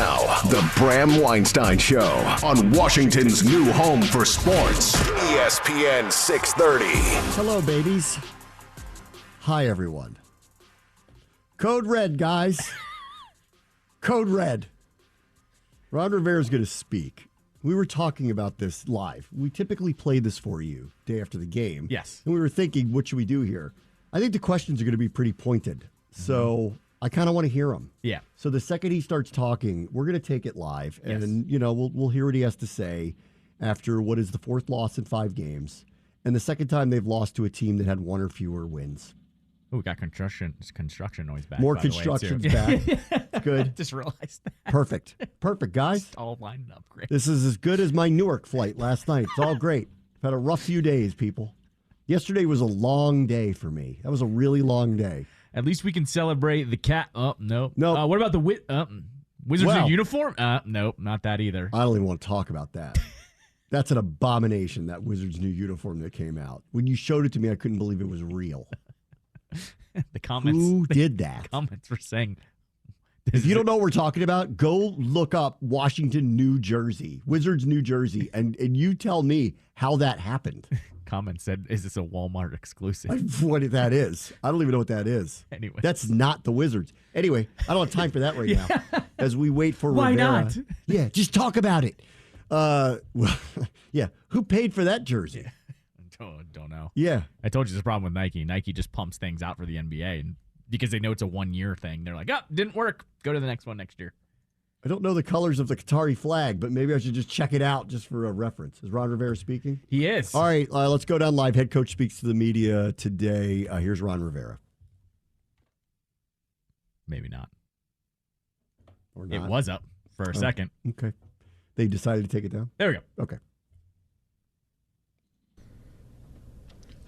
Now, the Bram Weinstein Show on Washington's new home for sports, ESPN 630. Hello, babies. Hi, everyone. Code Red, guys. Code Red. Ron Rivera is going to speak. We were talking about this live. We typically play this for you day after the game. Yes. And we were thinking, what should we do here? I think the questions are going to be pretty pointed. So I kind of want to hear them. Yeah. So the second he starts talking, we're going to take it live. And, we'll hear what he has to say after what is the fourth loss in 5 games. And the second time they've lost to a team that had 1 or fewer wins. Oh, we got construction noise back. More construction's back. Good. Just realized that. Perfect, guys. It's all lined up great. This is as good as my Newark flight last night. It's all great. I've had a rough few days, people. Yesterday was a long day for me. That was a really long day. At least we can celebrate the cat. Oh, no. No. What about the Wizards in uniform? Nope, not that either. I don't even want to talk about that. That's an abomination, that Wizards new uniform that came out. When you showed it to me, I couldn't believe it was real. The comments. Who did that? Comments were saying. If you don't know what we're talking about, go look up Washington, New Jersey, Wizards, New Jersey, and you tell me how that happened. Comment said, "Is this a Walmart exclusive?" What that is? I don't even know what that is. Anyway, that's not the Wizards. Anyway, I don't have time for that right now. As we wait for Why Rivera. not? Yeah, just talk about it. Who paid for that jersey? Yeah. Don't know. Yeah. I told you the problem with Nike. Nike just pumps things out for the NBA, and because they know it's a 1-year thing, they're like, didn't work. Go to the next one next year. I don't know the colors of the Qatari flag, but maybe I should just check it out just for a reference. Is Ron Rivera speaking? He is. All right, let's go down live. Head coach speaks to the media today. Here's Ron Rivera. Maybe not. Or not. It was up for a second. Okay. They decided to take it down? There we go. Okay.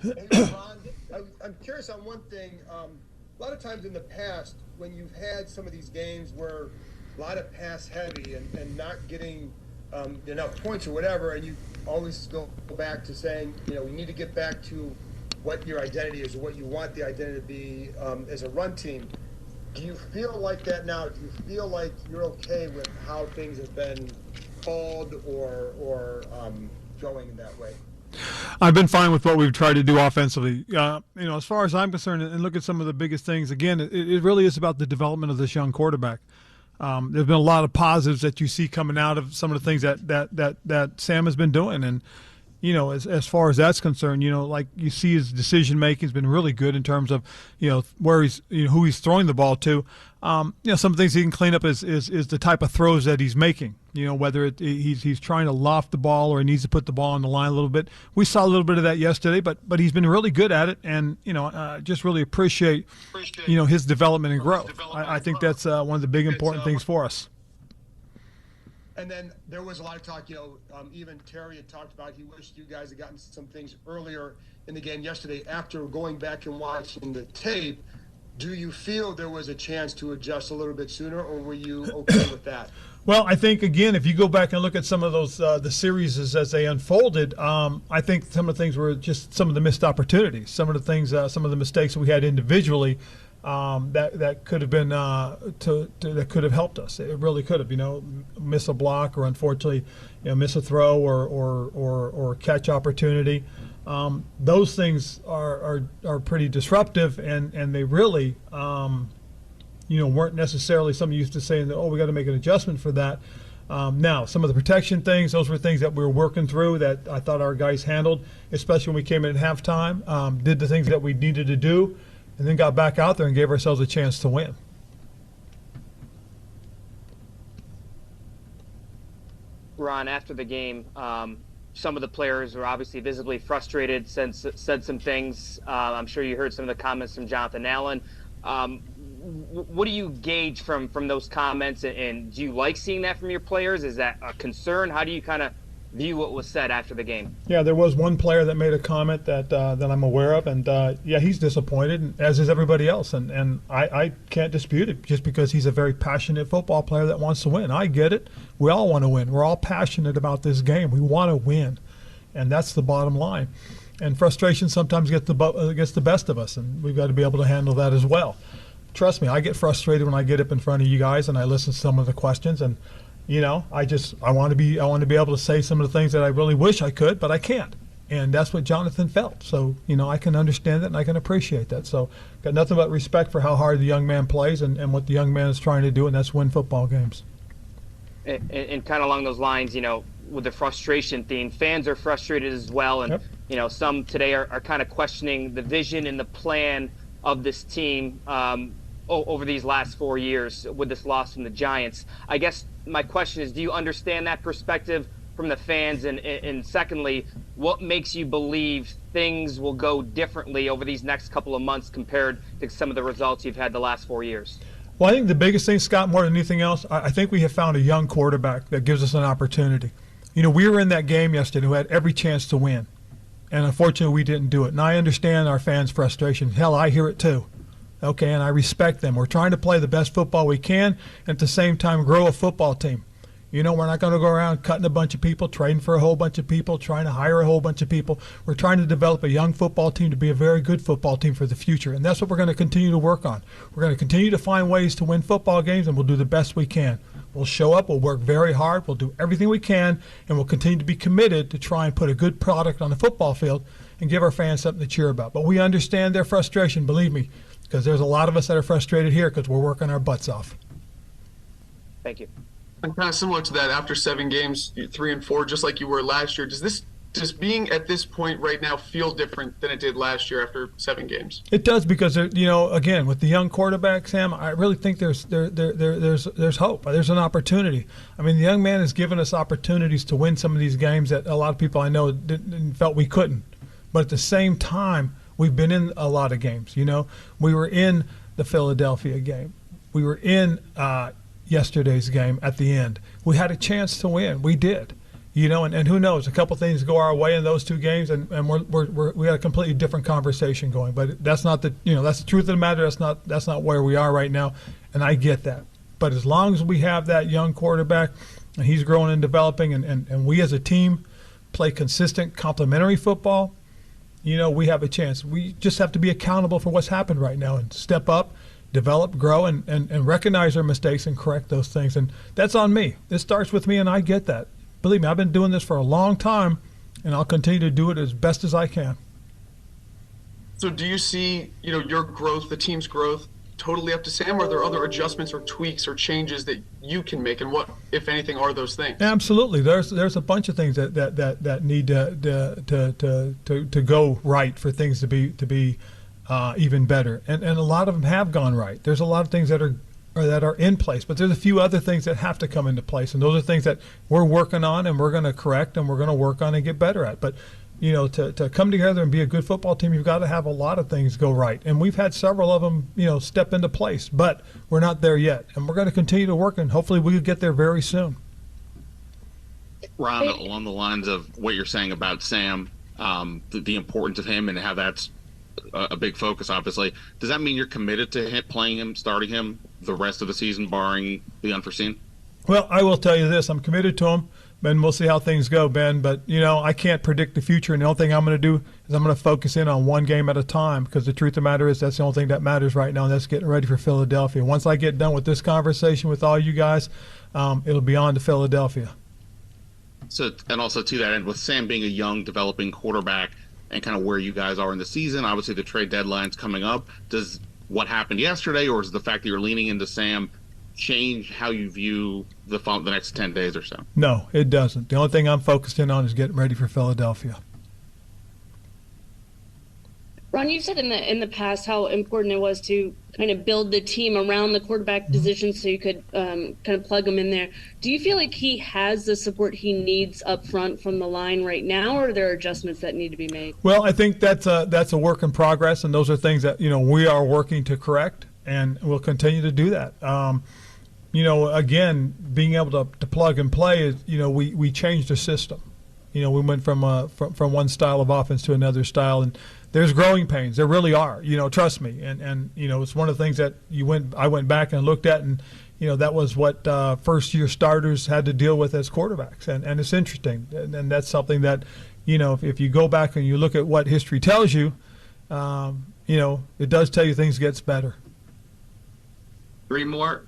Hey, Ron, I'm curious on one thing. A lot of times in the past, when you've had some of these games where a lot of pass heavy and not getting enough points or whatever, and you always go back to saying, we need to get back to what your identity is or what you want the identity to be as a run team. Do you feel like that now? Do you feel like you're okay with how things have been called or going in that way? I've been fine with what we've tried to do offensively. As far as I'm concerned, and look at some of the biggest things, again, it really is about the development of this young quarterback. There's been a lot of positives that you see coming out of some of the things that Sam has been doing. And, as far as that's concerned, like you see his decision-making has been really good in terms of, where he's, who he's throwing the ball to. Some of the things he can clean up is the type of throws that he's making. Whether he's trying to loft the ball or he needs to put the ball on the line a little bit. We saw a little bit of that yesterday, but he's been really good at it, and just really appreciate his development and growth. I think that's one of the big important things for us. And then there was a lot of talk, even Terry had talked about he wished you guys had gotten some things earlier in the game yesterday. After going back and watching the tape, do you feel there was a chance to adjust a little bit sooner, or were you okay with that? Well, I think, again, if you go back and look at some of those the series as they unfolded, I think some of the things were just some of the missed opportunities, some of the things, some of the mistakes that we had individually that could have been that could have helped us. It really could have, miss a block or unfortunately, miss a throw or catch opportunity. Those things are pretty disruptive, and they really weren't necessarily something used to saying that, we got to make an adjustment for that. Now, some of the protection things, those were things that we were working through that I thought our guys handled, especially when we came in at halftime, did the things that we needed to do, and then got back out there and gave ourselves a chance to win. Ron, after the game, some of the players were obviously visibly frustrated, said some things. I'm sure you heard some of the comments from Jonathan Allen. What do you gauge from those comments, and do you like seeing that from your players? Is that a concern? How do you kind of view what was said after the game? Yeah, there was one player that made a comment that I'm aware of, and he's disappointed, as is everybody else, and I can't dispute it just because he's a very passionate football player that wants to win. I get it. We all want to win. We're all passionate about this game. We want to win, and that's the bottom line. And frustration sometimes gets the best of us, and we've got to be able to handle that as well. trust me, I get frustrated when I get up in front of you guys and I listen to some of the questions, and I want to be able to say some of the things that I really wish I could, but I can't. And that's what Jonathan felt. So, I can understand that and I can appreciate that. So, got nothing but respect for how hard the young man plays and what the young man is trying to do, and that's win football games. And kind of along those lines, with the frustration theme, fans are frustrated as well. And, some today are kind of questioning the vision and the plan of this team over these last 4 years with this loss from the Giants. I guess my question is, do you understand that perspective from the fans? And secondly, what makes you believe things will go differently over these next couple of months compared to some of the results you've had the last 4 years? Well, I think the biggest thing, Scott, more than anything else, I think we have found a young quarterback that gives us an opportunity. We were in that game yesterday who had every chance to win, and unfortunately we didn't do it. And I understand our fans' frustration. Hell, I hear it too. Okay, and I respect them. We're trying to play the best football we can and at the same time grow a football team. We're not going to go around cutting a bunch of people, trading for a whole bunch of people, trying to hire a whole bunch of people. We're trying to develop a young football team to be a very good football team for the future, and that's what we're going to continue to work on. We're going to continue to find ways to win football games, and we'll do the best we can. We'll show up, we'll work very hard, we'll do everything we can, and we'll continue to be committed to try and put a good product on the football field and give our fans something to cheer about. But we understand their frustration, believe me, because there's a lot of us that are frustrated here because we're working our butts off. Thank you. And kind of similar to that, after 7 games, 3-4, just like you were last year, does being at this point right now feel different than it did last year after 7 games? It does, because again, with the young quarterback, Sam, I really think there's hope. There's an opportunity. I mean, the young man has given us opportunities to win some of these games that a lot of people I know felt we couldn't. But at the same time, we've been in a lot of games. We were in the Philadelphia game. We were in yesterday's game at the end. We had a chance to win. We did. And who knows? A couple things go our way in those 2 games, and we had a completely different conversation going. But that's not that's the truth of the matter. That's not where we are right now, and I get that. But as long as we have that young quarterback, and he's growing and developing, and we as a team play consistent, complementary football, we have a chance. We just have to be accountable for what's happened right now and step up, develop, grow, and recognize our mistakes and correct those things. And that's on me. It starts with me, and I get that. Believe me, I've been doing this for a long time, and I'll continue to do it as best as I can. So do you see, your growth, the team's growth, totally up to Sam, or are there other adjustments or tweaks or changes that you can make, and what, if anything, are those things? Absolutely. There's a bunch of things that need to go right for things to be even better, and a lot of them have gone right. There's a lot of things that are in place, but there's a few other things that have to come into place, and those are things that we're working on and we're going to correct and we're going to work on and get better at. But to come together and be a good football team, you've got to have a lot of things go right, and we've had several of them step into place, but we're not there yet, and we're going to continue to work, and hopefully we'll get there very soon. Ron, along the lines of what you're saying about Sam, the importance of him and how that's a big focus, obviously. Does that mean you're committed to playing him, starting him the rest of the season, barring the unforeseen? Well, I will tell you this. I'm committed to him, Ben. We'll see how things go, Ben. But, I can't predict the future, and the only thing I'm going to do is I'm going to focus in on one game at a time, because the truth of the matter is that's the only thing that matters right now, and that's getting ready for Philadelphia. Once I get done with this conversation with all you guys, it'll be on to Philadelphia. So, and also to that end, with Sam being a young, developing quarterback, and kind of where you guys are in the season, obviously the trade deadline's coming up. Does what happened yesterday, or is the fact that you're leaning into Sam, change how you view the next 10 days or so? No, it doesn't. The only thing I'm focused in on is getting ready for Philadelphia. Ron, you've said in the past how important it was to kind of build the team around the quarterback position so you could kind of plug him in there. Do you feel like he has the support he needs up front from the line right now, or are there adjustments that need to be made? Well, I think that's a work in progress, and those are things that we are working to correct, and we'll continue to do that. Again, being able to plug and play is we changed the system. We went from one style of offense to another style, and there's growing pains. There really are. Trust me. And it's one of the things that I went back and looked at, and that was what first-year starters had to deal with as quarterbacks, and it's interesting. And that's something that if you go back and you look at what history tells you, it does tell you things gets better. 3 more.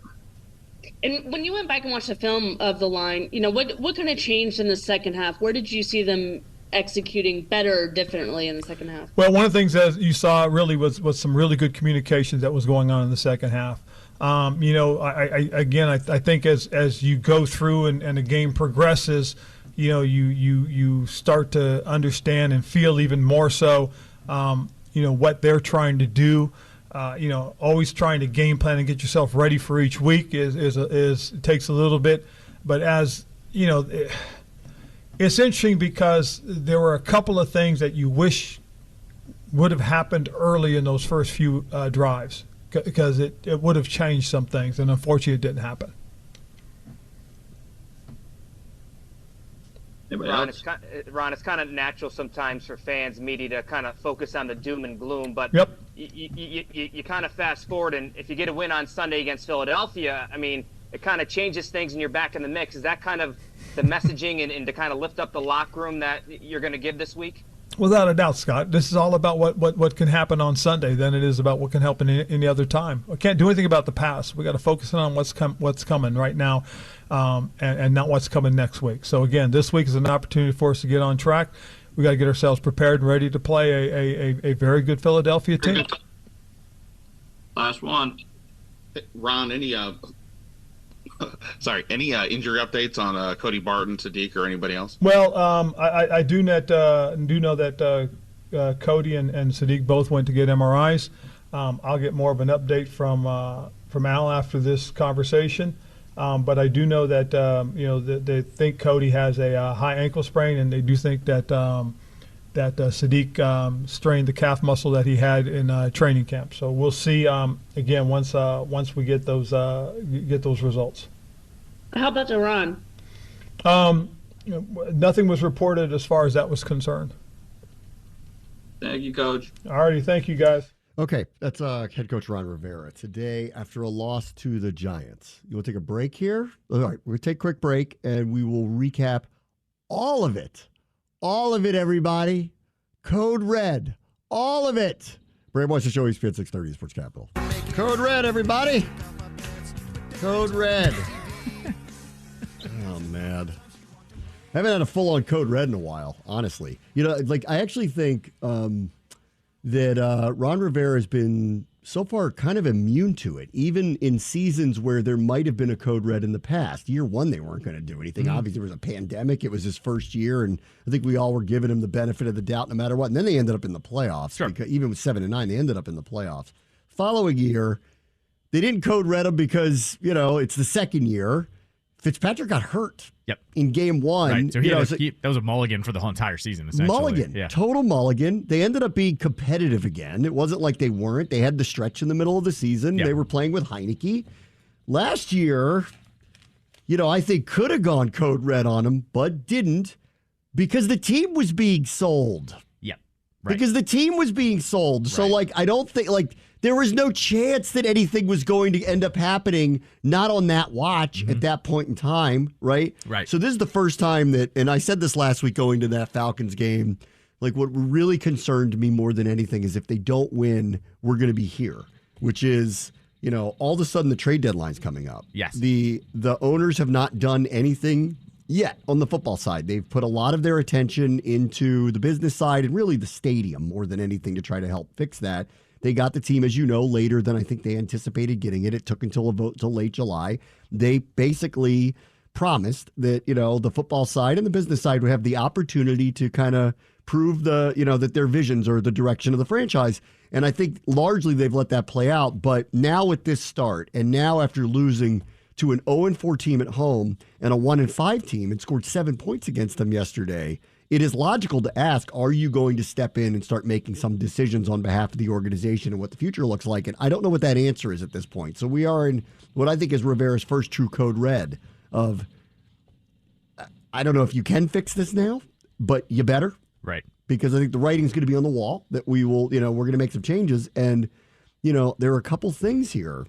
And when you went back and watched the film of the line, what kind of changed in the second half? Where did you see them executing better or differently in the second half? Well, one of the things that you saw really was some really good communication that was going on in the second half. I think as you go through and the game progresses, you start to understand and feel even more so, what they're trying to do. Always trying to game plan and get yourself ready for each week is it takes a little bit, but as you know, it's interesting because there were a couple of things that you wish would have happened early in those first few drives because it would have changed some things, and unfortunately, it didn't happen. Ron, it's kind of natural sometimes for fans, media, to kind of focus on the doom and gloom, but yep. You kind of fast forward, and if you get a win on Sunday against Philadelphia, I mean, it kind of changes things and you're back in the mix. Is that kind of the messaging and to kind of lift up the locker room that you're going to give this week? Without a doubt, Scott. This is all about what can happen on Sunday than it is about what can happen any other time. We can't do anything about the past. We got to focus on what's coming right now, and not what's coming next week. So again, this week is an opportunity for us to get on track. We got to get ourselves prepared and ready to play a very good Philadelphia team. Last one. Ron, any injury updates on Cody Barton, Sadiq, or anybody else? Well, I do know that Cody and Sadiq both went to get MRIs. I'll get more of an update from Al after this conversation. But I do know that they think Cody has a high ankle sprain, and they do think that Sadiq strained the calf muscle that he had in training camp. So we'll see again once we get those results. How about Iran? Nothing was reported as far as that was concerned. Thank you, Coach. All righty, thank you, guys. Okay, that's head coach Ron Rivera today after a loss to the Giants. You want to take a break here? All right, we're going to take a quick break, and we will recap all of it. All of it, everybody. Code Red. All of it. Bram watch the show, ESPN 630 Sports Capital. Code Red, everybody. Code Red. Oh, man. I haven't had a full-on Code Red in a while, honestly. I actually think that Ron Rivera has been so far kind of immune to it, even in seasons where there might have been a Code Red in the past. Year one, they weren't going to do anything. Mm-hmm. Obviously, there was a pandemic. It was his first year, and I think we all were giving him the benefit of the doubt no matter what. And then they ended up in the playoffs. Sure. Because even with 7-9, they ended up in the playoffs. Following year, they didn't Code Red him because, it's the second year. Fitzpatrick got hurt. Yep. In game one. Right. So that was a mulligan for the whole entire season, essentially. Mulligan. Yeah. Total mulligan. They ended up being competitive again. It wasn't like they weren't. They had the stretch in the middle of the season. Yep. They were playing with Heineke. Last year, I think could have gone Code Red on him, but didn't because the team was being sold. Yep. Right. Because the team was being sold. So, I don't think, there was no chance that anything was going to end up happening, not on that watch at that point in time, right? Right. So this is the first time that, and I said this last week going to that Falcons game, what really concerned me more than anything is if they don't win, we're going to be here, which is, all of a sudden the trade deadline's coming up. Yes. The owners have not done anything yet on the football side. They've put a lot of their attention into the business side and really the stadium more than anything to try to help fix that. They got the team, as you know, later than I think they anticipated getting it. It took until late July. They basically promised that, the football side and the business side would have the opportunity to kind of prove that their visions or the direction of the franchise. And I think largely they've let that play out. But now with this start, and now after losing to an 0-4 team at home and a 1-5 team and scored 7 points against them yesterday, it is logical to ask, are you going to step in and start making some decisions on behalf of the organization and what the future looks like? And I don't know what that answer is at this point. So we are in what I think is Rivera's first true Code Red of, I don't know if you can fix this now, but you better. Right. Because I think the writing's going to be on the wall that we will, we're going to make some changes. And, there are a couple things here.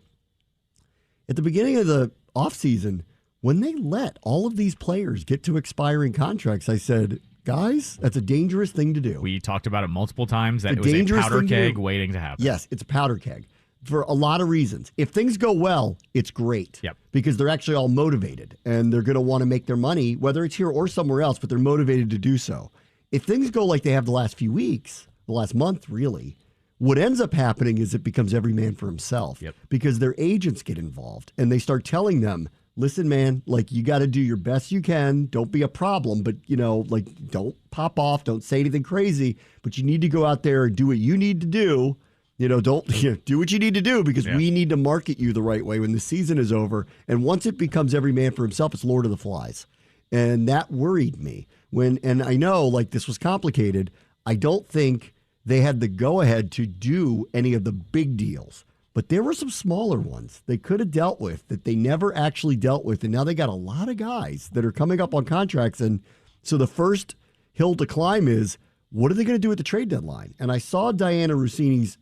At the beginning of the offseason, when they let all of these players get to expiring contracts, I said, guys, that's a dangerous thing to do. We talked about it multiple times that it was a powder keg waiting to happen. Yes, it's a powder keg. for a lot of reasons. If things go well, it's great. Yep. Because they're actually all motivated and they're going to want to make their money, whether it's here or somewhere else, but they're motivated to do so. If things go like they have the last few weeks, the last month really, what ends up happening is it becomes every man for himself. Yep. Because their agents get involved and they start telling them, listen, man, like you got to do your best you can. Don't be a problem, but like don't pop off. Don't say anything crazy, but you need to go out there and do what you need to do. Don't do what you need to do because we need to market you the right way when the season is over. And once it becomes every man for himself, it's Lord of the Flies. And that worried me and I know like this was complicated. I don't think they had the go ahead to do any of the big deals. But there were some smaller ones they could have dealt with that they never actually dealt with. And now they got a lot of guys that are coming up on contracts. And so the first hill to climb is, what are they going to do at the trade deadline? And I saw Diana Rossini's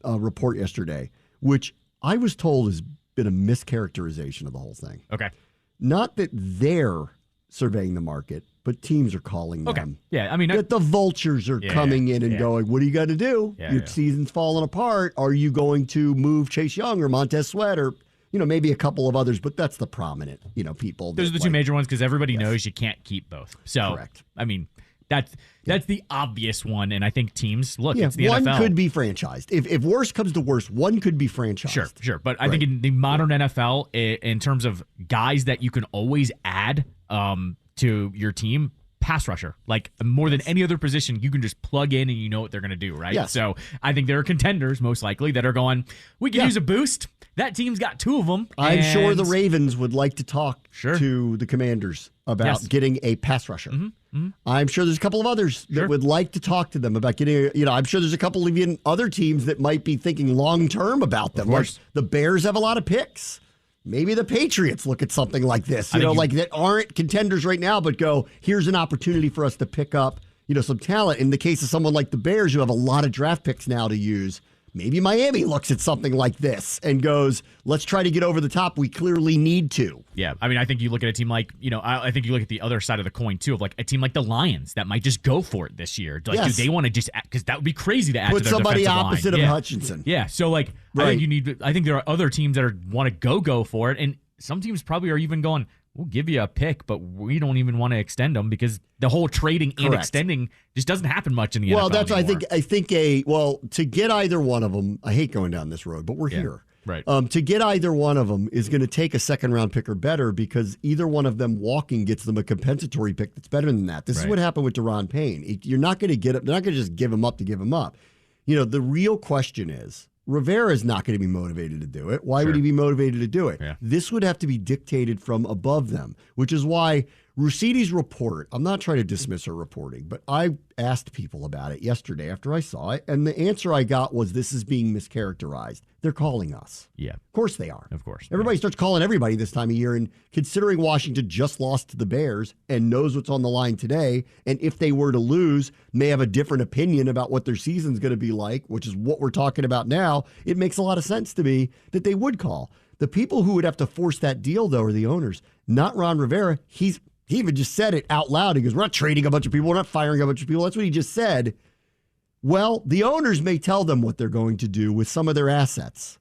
report yesterday, which I was told has been a mischaracterization of the whole thing. Okay. Not that they're surveying the market, but teams are calling them. Yeah, I mean, that the vultures are coming in and going, what do you got to do? Your season's falling apart. Are you going to move Chase Young or Montez Sweat or, maybe a couple of others, but that's the prominent, people. Those are the two major ones because everybody knows you can't keep both. So, correct. I mean, that's the obvious one, and I think teams, look, it's the one NFL. Could be franchised. If worse comes to worse, one could be franchised. Sure. But I think in the modern NFL, in terms of guys that you can always add to your team, pass rusher. Like more than any other position, you can just plug in and you know what they're going to do, right? Yes. So I think there are contenders, most likely, that are going, we could use a boost. That team's got two of them. I'm sure the Ravens would like to talk to the Commanders about getting a pass rusher. I'm sure there's a couple of others that would like to talk to them about getting, I'm sure there's a couple of even other teams that might be thinking long-term about them. Like the Bears have a lot of picks. Maybe the Patriots look at something like this, like that aren't contenders right now, but go, here's an opportunity for us to pick up, some talent. In the case of someone like the Bears, who have a lot of draft picks now to use, maybe Miami looks at something like this and goes, let's try to get over the top. We clearly need to. Yeah. I mean, I think you look at a team like, I think you look at the other side of the coin, too, of like a team like the Lions that might just go for it this year. Like, do they want to just, because that would be crazy to add put to their somebody defensive opposite line. of Hutchinson. Yeah. So, like, I think there are other teams that want to go for it. And some teams probably are even going, we'll give you a pick, but we don't even want to extend them because the whole trading and extending just doesn't happen much in the NFL. Well, that's anymore. I think to get either one of them, I hate going down this road, but we're here. Right. To get either one of them is going to take a second-round pick or better because either one of them walking gets them a compensatory pick that's better than that. This is what happened with Deron Payne. You're not going to get it. They're not going to just give him up to give him up. The real question is, Rivera is not going to be motivated to do it. Why would he be motivated to do it? Yeah. This would have to be dictated from above them, which is why Russini's report, I'm not trying to dismiss her reporting, but I asked people about it yesterday after I saw it, and the answer I got was this is being mischaracterized. They're calling us. Yeah. Of course they are. Of course. Everybody starts calling everybody this time of year, and considering Washington just lost to the Bears and knows what's on the line today, and if they were to lose, may have a different opinion about what their season's going to be like, which is what we're talking about now, it makes a lot of sense to me that they would call. The people who would have to force that deal, though, are the owners, not Ron Rivera. He even just said it out loud. He goes, we're not trading a bunch of people. We're not firing a bunch of people. That's what he just said. Well, the owners may tell them what they're going to do with some of their assets.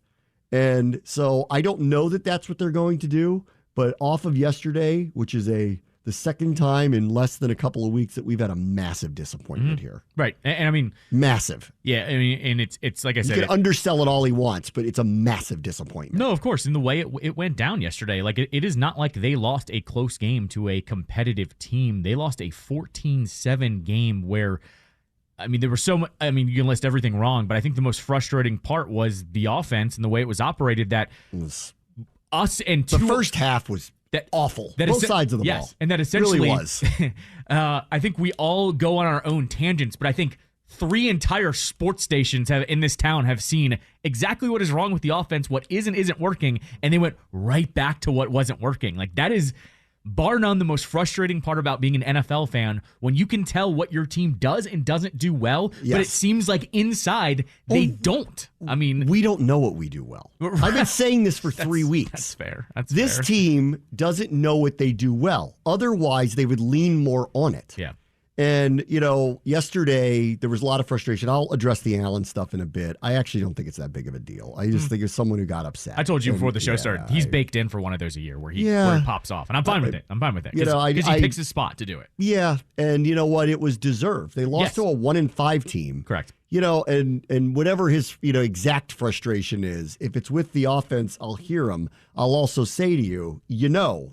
And so I don't know that that's what they're going to do. But off of yesterday, which is the second time in less than a couple of weeks that we've had a massive disappointment here. Right. And I mean, massive. Yeah. I mean, and it's like I said, he can undersell it all he wants, but it's a massive disappointment. No, of course. In the way it went down yesterday, like it is not like they lost a close game to a competitive team. They lost a 14-7 game where, I mean, there were so much, I mean, you can list everything wrong, but I think the most frustrating part was the offense and the way it was operated that us and the first half was awful. Both sides of the ball. And that essentially really was. I think we all go on our own tangents, but I think 3 entire sports stations in this town have seen exactly what is wrong with the offense, what is and isn't working, and they went right back to what wasn't working. Like that is bar none the most frustrating part about being an NFL fan, when you can tell what your team does and doesn't do well, but it seems like inside they don't. I mean, we don't know what we do well. I've been saying this for 3 weeks. That's fair. This fair. Team doesn't know what they do well. Otherwise, they would lean more on it. Yeah. And, yesterday there was a lot of frustration. I'll address the Allen stuff in a bit. I actually don't think it's that big of a deal. I just think it's someone who got upset. I told you before the show started, he's baked in for one of those a year where he pops off. And I'm fine with it. I'm fine with it. Because he picks his spot to do it. Yeah. And you know what? It was deserved. They lost to a 1-5 team. Correct. And whatever his, exact frustration is, if it's with the offense, I'll hear him. I'll also say to you,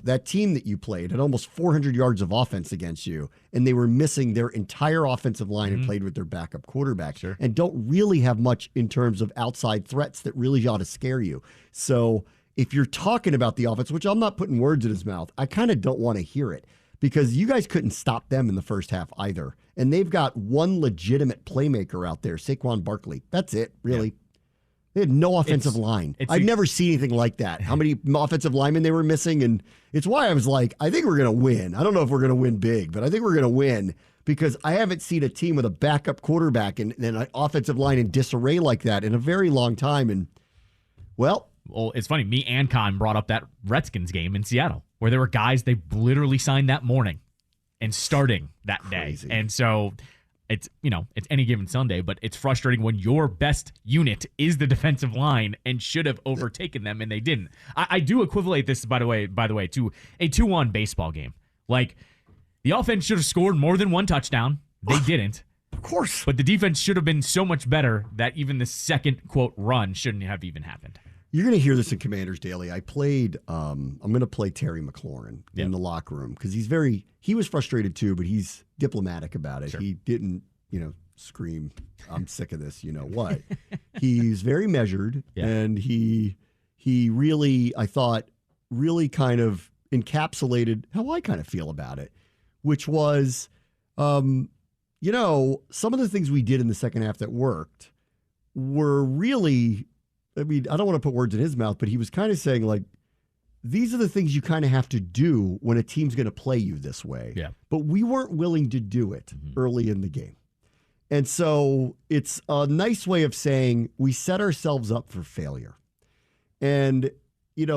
that team that you played had almost 400 yards of offense against you, and they were missing their entire offensive line and played with their backup quarterback and don't really have much in terms of outside threats that really ought to scare you. So if you're talking about the offense, which I'm not putting words in his mouth, I kind of don't want to hear it because you guys couldn't stop them in the first half either. And they've got one legitimate playmaker out there, Saquon Barkley. That's it, really. Yeah. They had no offensive line. I've never seen anything like that. How many offensive linemen they were missing. And it's why I was like, I think we're going to win. I don't know if we're going to win big, but I think we're going to win because I haven't seen a team with a backup quarterback and an offensive line in disarray like that in a very long time. And, well, it's funny. Me and Con brought up that Redskins game in Seattle where there were guys they literally signed that morning and starting that day. And so it's any given Sunday, but it's frustrating when your best unit is the defensive line and should have overtaken them and they didn't. I do equivalent this, by the way, to a 2-1 baseball game. Like the offense should have scored more than one touchdown. They didn't. Of course. But the defense should have been so much better that even the second, quote, run shouldn't have even happened. You're going to hear this in Commander's Daily. I played, I'm going to play Terry McLaurin in the locker room because he was frustrated too, but he's diplomatic about it. Sure. He didn't, scream, I'm sick of this, what. He's very measured and he really, I thought, really kind of encapsulated how I kind of feel about it, which was, some of the things we did in the second half that worked were really, I don't want to put words in his mouth, but he was kind of saying, like, these are the things you kind of have to do when a team's going to play you this way. Yeah. But we weren't willing to do it early in the game. And so it's a nice way of saying we set ourselves up for failure. And,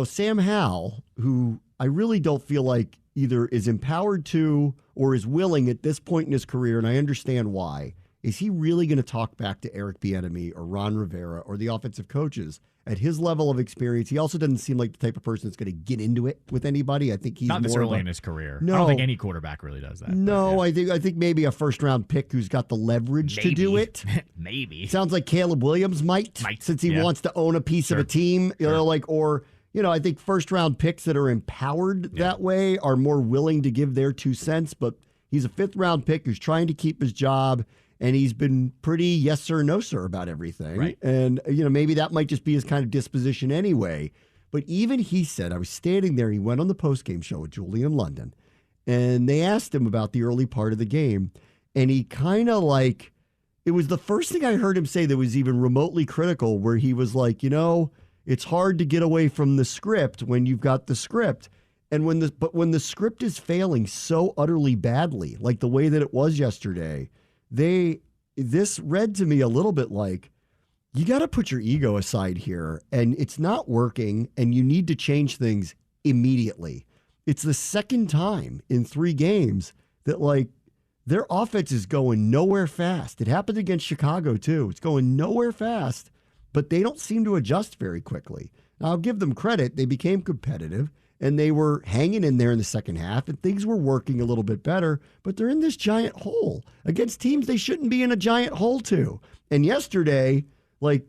Sam Howell, who I really don't feel like either is empowered to or is willing at this point in his career, and I understand why, is he really going to talk back to Eric Bieniemy or Ron Rivera or the offensive coaches at his level of experience? He also doesn't seem like the type of person that's going to get into it with anybody. I think he's not this more early in his career. No, I don't think any quarterback really does that. No, I think maybe a first-round pick who's got the leverage to do it. Maybe. Sounds like Caleb Williams might since he wants to own a piece of a team. I think first-round picks that are empowered that way are more willing to give their 2 cents. But he's a fifth-round pick who's trying to keep his job. And he's been pretty yes sir, no sir about everything. Right. And, maybe that might just be his kind of disposition anyway. But even he said, I was standing there, he went on the postgame show with Julian London, and they asked him about the early part of the game. And he kind of it was the first thing I heard him say that was even remotely critical, where he was like, it's hard to get away from the script when you've got the script. And when the script is failing so utterly badly, like the way that it was yesterday, this read to me a little bit like, you got to put your ego aside here, and it's not working, and you need to change things immediately. It's the second time in 3 games that their offense is going nowhere fast. It happened against Chicago too. It's going nowhere fast, but they don't seem to adjust very quickly. Now, I'll give them credit. They became competitive. And they were hanging in there in the second half, and things were working a little bit better, but they're in this giant hole against teams they shouldn't be in a giant hole to. And yesterday, they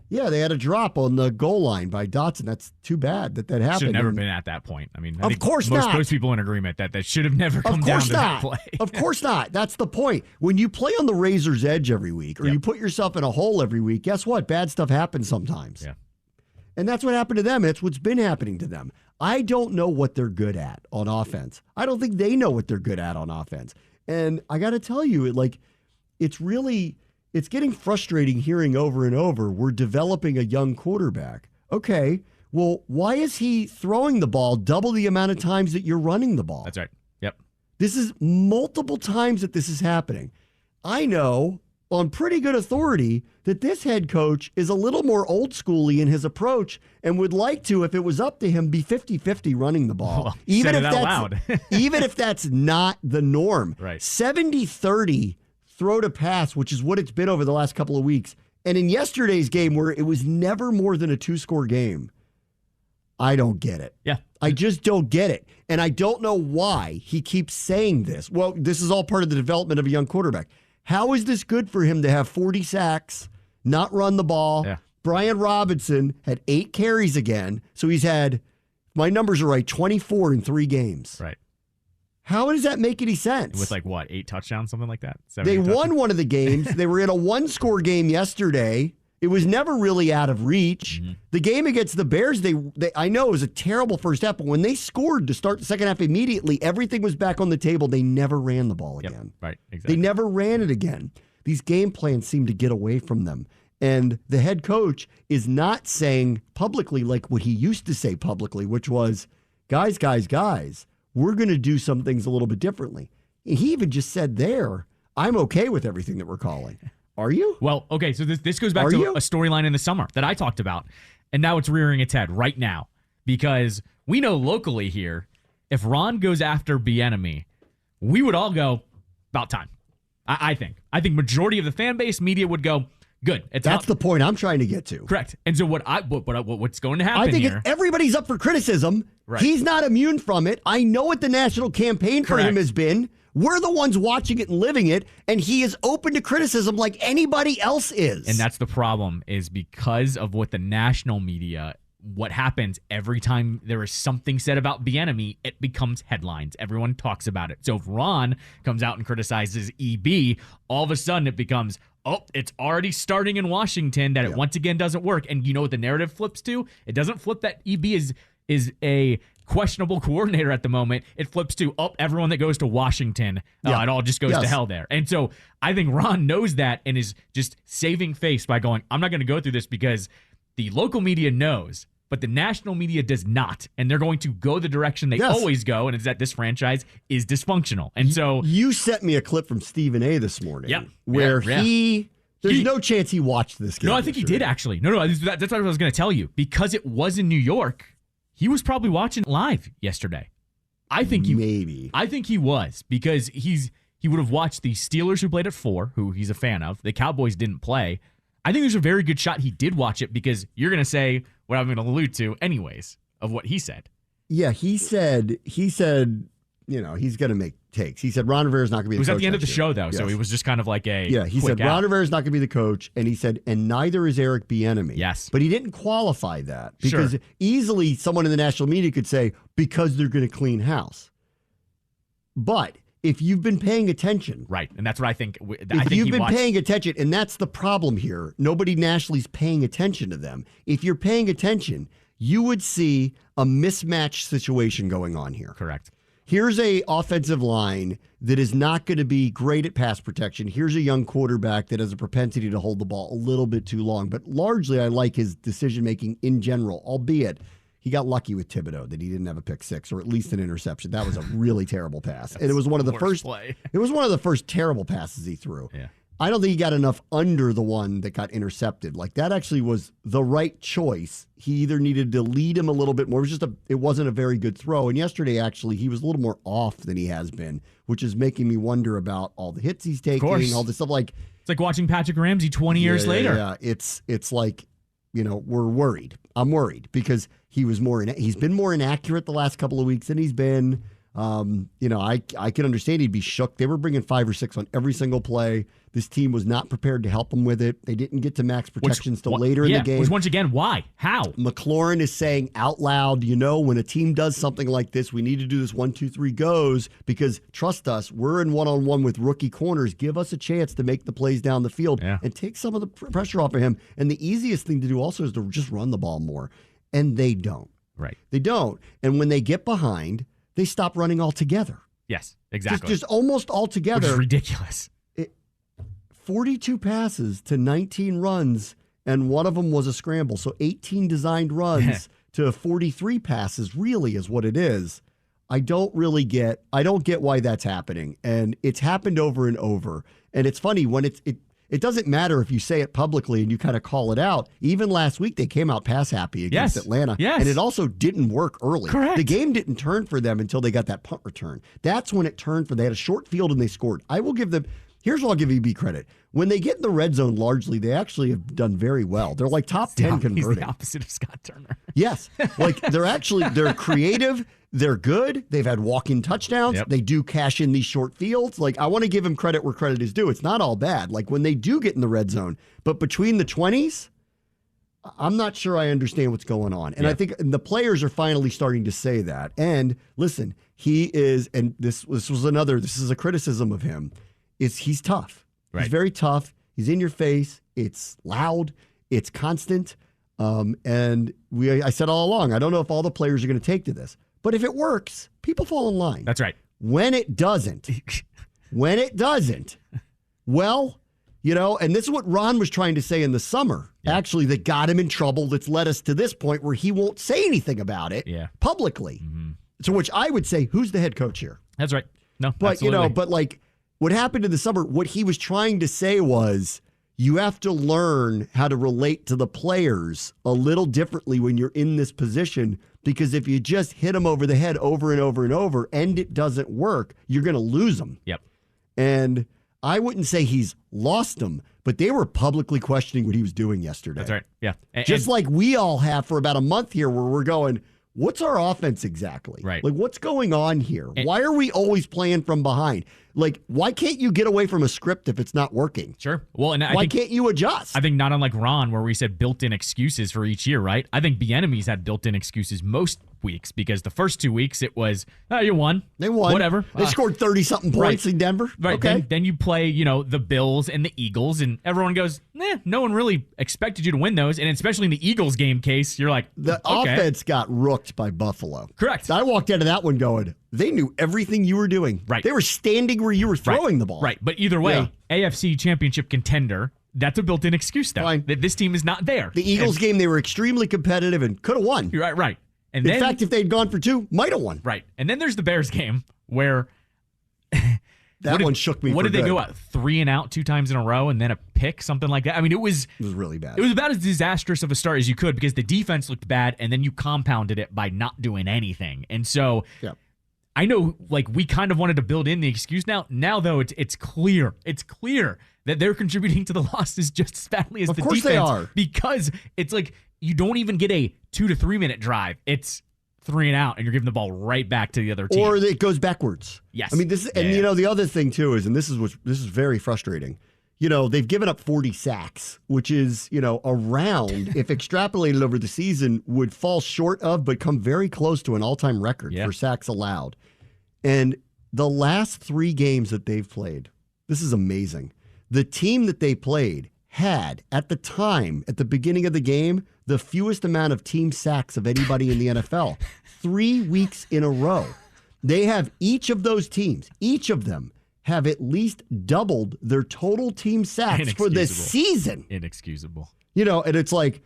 had a drop on the goal line by Dotson. That's too bad that happened. Should have never been at that point. I mean, of course not. Most people in agreement that should have never come down to that play. Of course not. That's the point. When you play on the razor's edge every week, or you put yourself in a hole every week, guess what? Bad stuff happens sometimes. Yeah. And that's what happened to them, and it's what's been happening to them. I don't know what they're good at on offense. I don't think they know what they're good at on offense. And I got to tell you, it's getting frustrating hearing over and over, we're developing a young quarterback. Okay, well, why is he throwing the ball double the amount of times that you're running the ball? That's right. Yep. This is multiple times that this is happening. I know on pretty good authority that this head coach is a little more old schooly in his approach and would like to, if it was up to him, be 50-50 running the ball. Well, even if that's loud. Even if that's not the norm. Right. 70-30 throw to pass, which is what it's been over the last couple of weeks. And in yesterday's game where it was never more than a 2-score game, I don't get it. Yeah. I just don't get it. And I don't know why he keeps saying this. Well, this is all part of the development of a young quarterback. How is this good for him to have 40 sacks, not run the ball? Yeah. Brian Robinson had 8 carries again. So he's had, my numbers are right, 24 in 3 games. Right. How does that make any sense? With 8 touchdowns, something like that? They won one of the games. They were in a 1-score game yesterday. It was never really out of reach. Mm-hmm. The game against the Bears, they I know it was a terrible first half, but when they scored to start the second half immediately, everything was back on the table. They never ran the ball again. Right, exactly. They never ran it again. These game plans seem to get away from them. And the head coach is not saying publicly like what he used to say publicly, which was, guys, we're going to do some things a little bit differently. And he even just said there, I'm okay with everything that we're calling. Are you? Well, okay, so this goes back to a storyline in the summer that I talked about, and now it's rearing its head right now because we know locally here, if Ron goes after Bieniemy, we would all go, about time. I think majority of the fan base, media would go, good. That's the point I'm trying to get to. Correct. And so what's going to happen I think here? everybody's up for criticism. Right. He's not immune from it. I know what the national campaign for him has been. We're the ones watching it and living it, and he is open to criticism like anybody else is. And that's the problem, is because of what the national media, what happens every time there is something said about Bieniemy, it becomes headlines. Everyone talks about it. So if Ron comes out and criticizes EB, all of a sudden it becomes, it's already starting in Washington, that it once again doesn't work. And you know what the narrative flips to? It doesn't flip that EB is a questionable coordinator at the moment. It flips to, everyone that goes to Washington, it all just goes to hell there. And so I think Ron knows that and is just saving face by going, I'm not going to go through this because the local media knows, but the national media does not. And they're going to go the direction they always go, and it's that this franchise is dysfunctional. And so you sent me a clip from Stephen A. this morning where there's no chance he watched this game. No, I think he did actually. No, that's what I was going to tell you. Because it was in New York, he was probably watching live yesterday. I think he was, because he would have watched the Steelers, who played at 4, who he's a fan of. The Cowboys didn't play. I think there's a very good shot he did watch it, because you're going to say what I'm going to allude to anyways of what he said. Yeah, he said, he's going to make takes. He said Ron Rivera's not going to be the coach. It was at the end of the show, though, so he was just kind of like a he said Ron Rivera's not going to be the coach, and he said, and neither is Eric Bieniemy. Yes. But he didn't qualify that, because easily someone in the national media could say, because they're going to clean house. But if you've been paying attention. Right, and that's what I think. If you've been paying attention, and that's the problem here, nobody nationally is paying attention to them. If you're paying attention, you would see a mismatch situation going on here. Correct. Here's a offensive line that is not going to be great at pass protection. Here's a young quarterback that has a propensity to hold the ball a little bit too long. But largely, I like his decision-making in general, albeit he got lucky with Thibodeau that he didn't have a pick 6 or at least an interception. That was a really terrible pass. And it was one of the first play. It was one of the first terrible passes he threw. Yeah. I don't think he got enough under the one that got intercepted. Like, that actually was the right choice. He either needed to lead him a little bit more. It wasn't a very good throw. And yesterday, actually, he was a little more off than he has been, which is making me wonder about all the hits he's taking, all this stuff. Like, it's like watching Patrick Ramsey 20 years later. Yeah, it's like, we're worried. I'm worried because he's been more inaccurate the last couple of weeks than he's been. I can understand he'd be shook. They were bringing 5 or 6 on every single play. This team was not prepared to help him with it. They didn't get to max protections till later in the game. Which, once again, why? How? McLaurin is saying out loud, when a team does something like this, we need to do this 1, 2, 3 goes, because trust us, we're in one-on-one with rookie corners. Give us a chance to make the plays down the field and take some of the pressure off of him. And the easiest thing to do also is to just run the ball more. And they don't. Right. They don't. And when they get behind, they stop running altogether. Yes, exactly. Just almost altogether. Which is ridiculous. 42 passes to 19 runs, and one of them was a scramble. So 18 designed runs to 43 passes really is what it is. I don't get why that's happening. And it's happened over and over. And it's funny when it doesn't matter if you say it publicly and you kind of call it out. Even last week, they came out pass happy against Atlanta. Yes. And it also didn't work early. Correct. The game didn't turn for them until they got that punt return. That's when it turned for them. They had a short field and they scored. I will give them, here's what I'll give EB credit. When they get in the red zone, largely, they actually have done very well. They're like top 10 converting. He's the opposite of Scott Turner. Yes. Like they're creative. They're good. They've had walk-in touchdowns. Yep. They do cash in these short fields. Like, I want to give them credit where credit is due. It's not all bad. Like, when they do get in the red zone. But between the 20s, I'm not sure I understand what's going on. And I think the players are finally starting to say that. And listen, he is, and this is a criticism of him, is he's tough. Right. He's very tough. He's in your face. It's loud. It's constant. And I said all along, I don't know if all the players are going to take to this. But if it works, people fall in line. That's right. When it doesn't, well, and this is what Ron was trying to say in the summer, actually, that got him in trouble, that's led us to this point where he won't say anything about it publicly. Mm-hmm. So which I would say, who's the head coach here? That's right. No, but, absolutely. but like what happened in the summer, what he was trying to say was, you have to learn how to relate to the players a little differently when you're in this position, because if you just hit them over the head over and over and over and it doesn't work, you're going to lose them. Yep. And I wouldn't say he's lost them, but they were publicly questioning what he was doing yesterday. That's right. Yeah. Just like we all have for about a month here where we're going, what's our offense exactly? Right. Like, what's going on here? Why are we always playing from behind? Like, why can't you get away from a script if it's not working? Sure. Well, and why can't you adjust? I think not unlike Ron, where we said built-in excuses for each year, right? I think Bieniemy's had built-in excuses most weeks, because the first 2 weeks it was, you won. They won. Whatever. They scored 30-something points in Denver. Right. Okay. Then you play, the Bills and the Eagles, and everyone goes, no one really expected you to win those. And especially in the Eagles game case, you're like, the offense got rooked by Buffalo. Correct. I walked out of that one going, they knew everything you were doing. Right. They were standing where you were throwing the ball. Right. But either way, AFC championship contender, that's a built-in excuse, though. Fine. That this team is not there. The Eagles game, they were extremely competitive and could have won. You're right. And in fact, if they'd gone for 2, might have won. Right. And then there's the Bears game where that one shook me. What did they good. go out 3 and out 2 times in a row and then a pick, something like that? I mean, it was really bad. It was about as disastrous of a start as you could, because the defense looked bad and then you compounded it by not doing anything. And so I know, like, we kind of wanted to build in the excuse now. Now, though, it's clear. It's clear that they're contributing to the losses just as badly as the defense. Of course they are. Because it's like you don't even get a 2 to 3 minute drive. It's 3 and out, and you're giving the ball right back to the other team. Or it goes backwards. Yes. I mean, this is, and the other thing too is, and this is very frustrating. They've given up 40 sacks, which is, around, if extrapolated over the season, would fall short of, but come very close to an all-time record for sacks allowed. And the last 3 games that they've played, this is amazing. The team that they played had, at the time, at the beginning of the game, the fewest amount of team sacks of anybody in the NFL. 3 weeks in a row. They have each of those teams, each of them, have at least doubled their total team sacks for the season. Inexcusable. And it's like,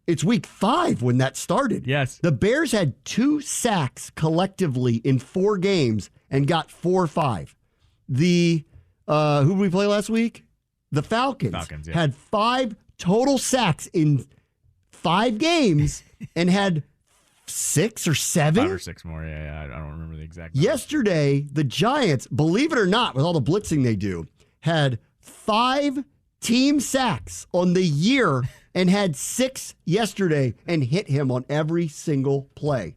it's week 5 when that started. Yes. The Bears had 2 sacks collectively in 4 games and got 4 or 5. The, who did we play last week? The Falcons had 5 total sacks in 5 games and had 6 or 7? 5 or 6 more. Yeah. I don't remember the exact number. Yesterday, the Giants, believe it or not, with all the blitzing they do, had 5 team sacks on the year and had 6 yesterday and hit him on every single play.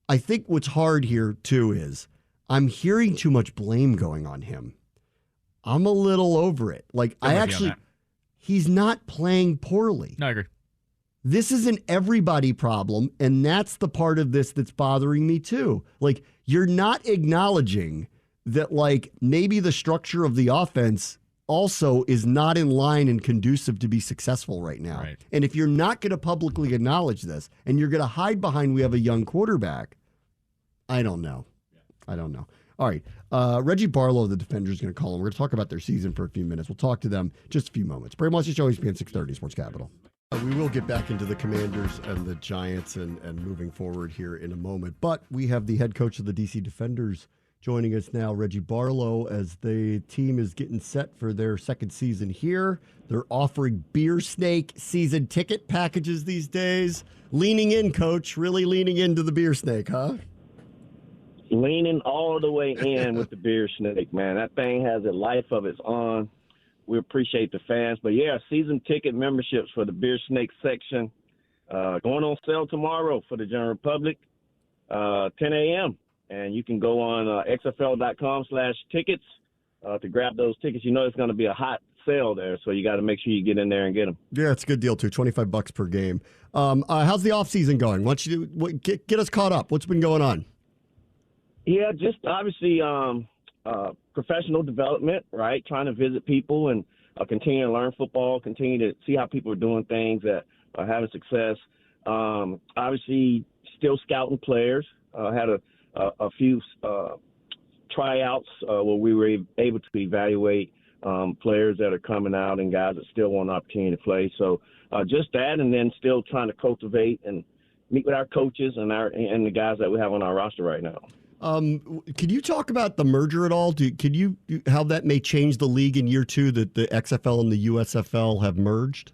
I think what's hard here, too, is I'm hearing too much blame going on him. I'm a little over it. Like, he's not playing poorly. No, I agree. This is an everybody problem, and that's the part of this that's bothering me too. Like, you're not acknowledging that, like, maybe the structure of the offense also is not in line and conducive to be successful right now. Right. And if you're not going to publicly acknowledge this and you're going to hide behind we have a young quarterback, I don't know. I don't know. All right. Reggie Barlow, the defender, is going to call him. We're going to talk about their season for a few minutes. We'll talk to them just a few moments. Bram and Callow Show, ESPN 630, Sports Capital. We will get back into the Commanders and the Giants and moving forward here in a moment. But we have the head coach of the DC Defenders Joining us now, Reggie Barlow, as the team is getting set for their second season here. They're offering Beer Snake season ticket packages these days. Leaning in, Coach, really leaning into the Beer Snake, huh? Leaning all the way in with the Beer Snake, man. That thing has a life of its own. We appreciate the fans. But, yeah, season ticket memberships for the Beer Snake section going on sale tomorrow for the general public, 10 a.m. And you can go on xfl.com/tickets to grab those tickets. You know it's going to be a hot sale there, so you got to make sure you get in there and get them. Yeah, it's a good deal, too, $25 per game. How's the offseason going? Why don't you get us caught up? What's been going on? Yeah, just obviously professional development, right? Trying to visit people and continue to learn football, continue to see how people are doing things that are having success. Obviously, still scouting players. Had a few tryouts where we were able to evaluate players that are coming out and guys that still want an opportunity to play. So just that, and then still trying to cultivate and meet with our coaches and the guys that we have on our roster right now. Can you talk about the merger at all? How that may change the league in year two that the XFL and the USFL have merged?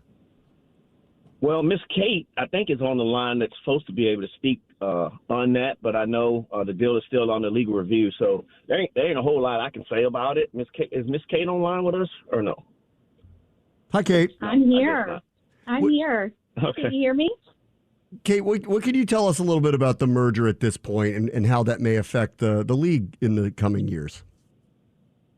Well, Miss Kate, I think, is on the line that's supposed to be able to speak on that, but I know the deal is still on the legal review, so there ain't a whole lot I can say about it. Is Miss Kate online with us or no? Hi, Kate. I'm here. Here. Okay. Can you hear me? Kate, what can you tell us a little bit about the merger at this point and how that may affect the league in the coming years?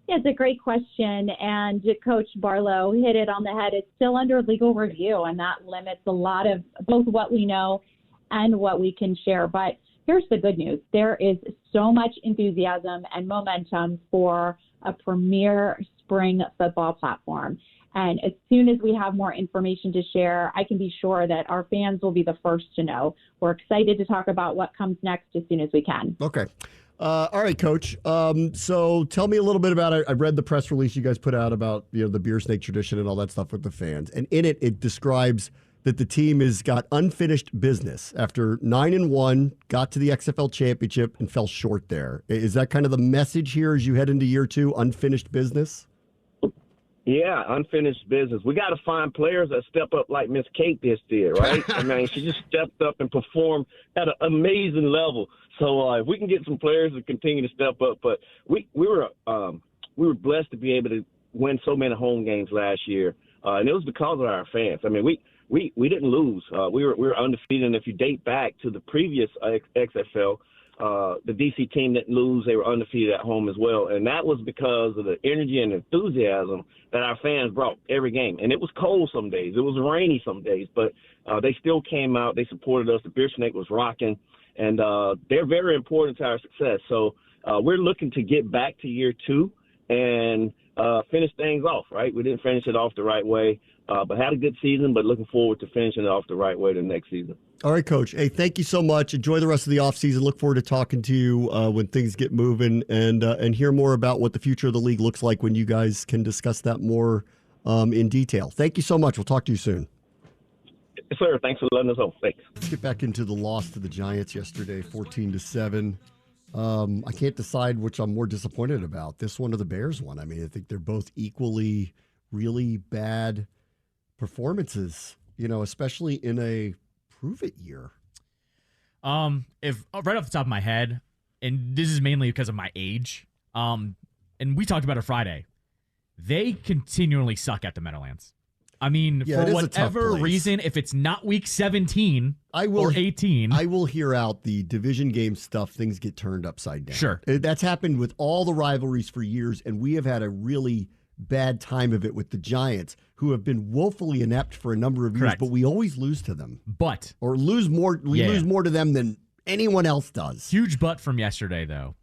Yeah, it's a great question, and Coach Barlow hit it on the head. It's still under legal review, and that limits a lot of both what we know and what we can share. But here's the good news. There is so much enthusiasm and momentum for a premier spring football platform. And as soon as we have more information to share, I can be sure that our fans will be the first to know. We're excited to talk about what comes next as soon as we can. Okay. All right, Coach. So tell me a little bit about it. I read the press release you guys put out about the Beer Snake tradition and all that stuff with the fans. And in it, it describes that the team has got unfinished business after 9-1, got to the XFL championship and fell short there. Is that kind of the message here as you head into year two, unfinished business? Yeah, unfinished business. We got to find players that step up like Miss Kate just did, right? I mean, she just stepped up and performed at an amazing level. So if we can get some players to continue to step up, but we were blessed to be able to win so many home games last year, and it was because of our fans. I mean, we didn't lose. We were undefeated, and if you date back to the previous XFL. The DC team didn't lose. They were undefeated at home as well. And that was because of the energy and enthusiasm that our fans brought every game. And it was cold some days. It was rainy some days. But they still came out. They supported us. The Beer Snake was rocking. And they're very important to our success. So we're looking to get back to year two and finish things off, right? We didn't finish it off the right way, but had a good season, but looking forward to finishing it off the right way the next season. All right, Coach. Hey, thank you so much. Enjoy the rest of the offseason. Look forward to talking to you when things get moving and hear more about what the future of the league looks like when you guys can discuss that more in detail. Thank you so much. We'll talk to you soon. Yes, sir. Thanks for letting us know. Thanks. Let's get back into the loss to the Giants yesterday, 14-7. I can't decide which I'm more disappointed about, this one or the Bears one. I mean, I think they're both equally really bad performances, especially in a prove-it year. If right off the top of my head, and this is mainly because of my age, and we talked about it Friday, they continually suck at the Meadowlands. I mean, for whatever reason, if it's not week 17 or 18. I will hear out the division game stuff. Things get turned upside down. Sure. That's happened with all the rivalries for years, and we have had a really bad time of it with the Giants, who have been woefully inept for a number of years, Correct. but we always lose to them. Or lose more. We lose more to them than anyone else does. Huge but from yesterday, though.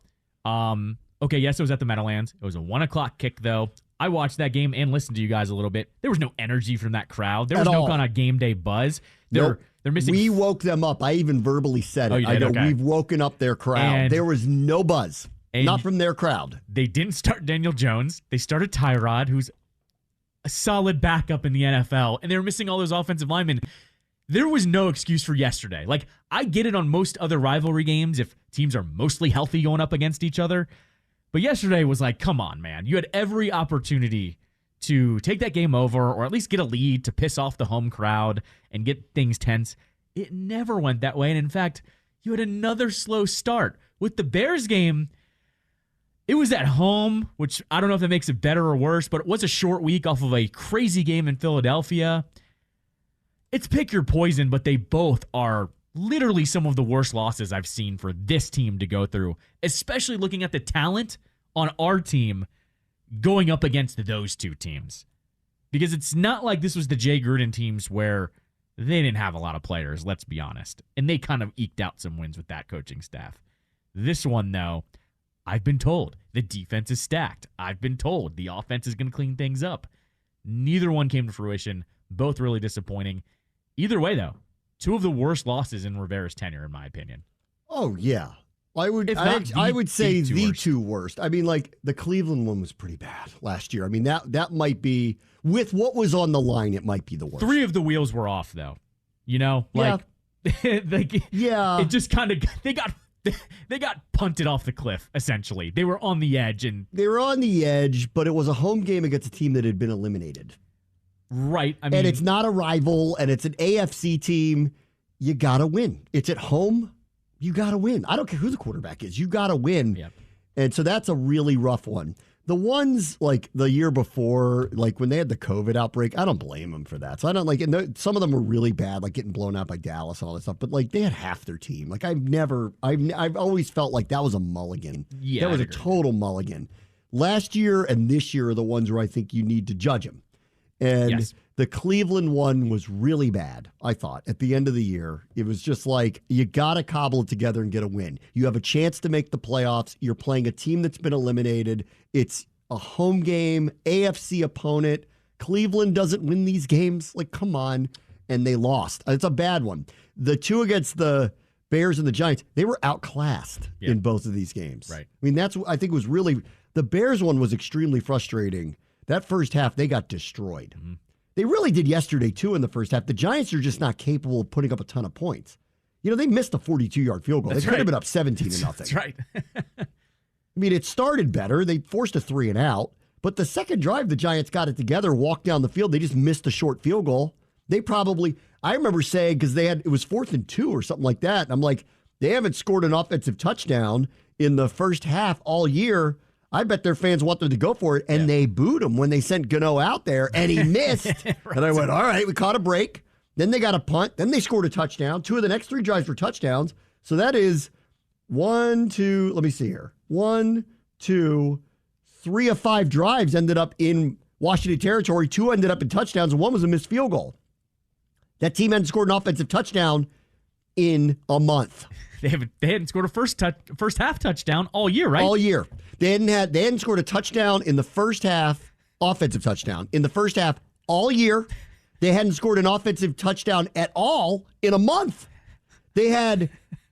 Okay, yes, it was at the Meadowlands. It was a 1:00 kick, though. I watched that game and listened to you guys a little bit. There was no energy from that crowd. There was no kind of game day buzz. They're missing. We woke them up. I even verbally said it. Oh, you did? I go, Okay. we've woken up their crowd. And there was no buzz. Not from their crowd. They didn't start Daniel Jones. They started Tyrod, who's a solid backup in the NFL, and they were missing all those offensive linemen. There was no excuse for yesterday. Like, I get it on most other rivalry games if teams are mostly healthy going up against each other. But yesterday was like, come on, man. You had every opportunity to take that game over or at least get a lead to piss off the home crowd and get things tense. It never went that way. And in fact, you had another slow start. With the Bears game, it was at home, which I don't know if that makes it better or worse, but it was a short week off of a crazy game in Philadelphia. It's pick your poison, but they both are literally some of the worst losses I've seen for this team to go through, especially looking at the talent on our team going up against those two teams. Because it's not like this was the Jay Gruden teams where they didn't have a lot of players, let's be honest. And they kind of eked out some wins with that coaching staff. This one, though, I've been told the defense is stacked. I've been told the offense is going to clean things up. Neither one came to fruition. Both really disappointing. Either way, though, two of the worst losses in Rivera's tenure, in my opinion. Oh, yeah. I would say the two worst. I mean, like, the Cleveland one was pretty bad last year. I mean, that might be, with what was on the line, it might be the worst. 3 of the wheels were off, though. You know? Like, yeah. It just kind of, they got punted off the cliff, essentially. They were on the edge. They were on the edge, but it was a home game against a team that had been eliminated. Right. I mean, and it's not a rival, and it's an AFC team. You got to win. It's at home. You got to win. I don't care who the quarterback is. You got to win. Yep. And so that's a really rough one. The ones like the year before, like when they had the COVID outbreak, I don't blame them for that. So I don't like, and some of them were really bad, like getting blown out by Dallas and all that stuff. But like they had half their team. Like I've always felt like that was a mulligan. Yeah, that was a total mulligan. Last year and this year are the ones where I think you need to judge them. And the Cleveland one was really bad, I thought, at the end of the year. It was just like, you got to cobble it together and get a win. You have a chance to make the playoffs. You're playing a team that's been eliminated. It's a home game, AFC opponent. Cleveland doesn't win these games. Like, come on. And they lost. It's a bad one. The two against the Bears and the Giants, they were outclassed in both of these games. Right. I mean, that's what I think was really, the Bears one was extremely frustrating. That first half, they got destroyed. Mm-hmm. They really did yesterday, too, in the first half. The Giants are just not capable of putting up a ton of points. You know, they missed a 42-yard field goal. They could have been up 17-0. That's right. I mean, it started better. They forced a 3-and-out. But the second drive, the Giants got it together, walked down the field. They just missed a short field goal. They probably, I remember saying, because it was 4th and 2 or something like that. And I'm like, they haven't scored an offensive touchdown in the first half all year. I bet their fans wanted to go for it, and they booed him when they sent Gano out there, and he missed. Right. And I went, all right, we caught a break. Then they got a punt. Then they scored a touchdown. 2 of the next 3 drives were touchdowns. So that is 1, 2, let me see here. 1, 2, 3 of 5 drives ended up in Washington territory. 2 ended up in touchdowns, and 1 was a missed field goal. That team hadn't scored an offensive touchdown in a month. They hadn't scored a first half touchdown all year, right? All year. They hadn't scored a touchdown in the first half, offensive touchdown, in the first half all year. They hadn't scored an offensive touchdown at all in a month. They had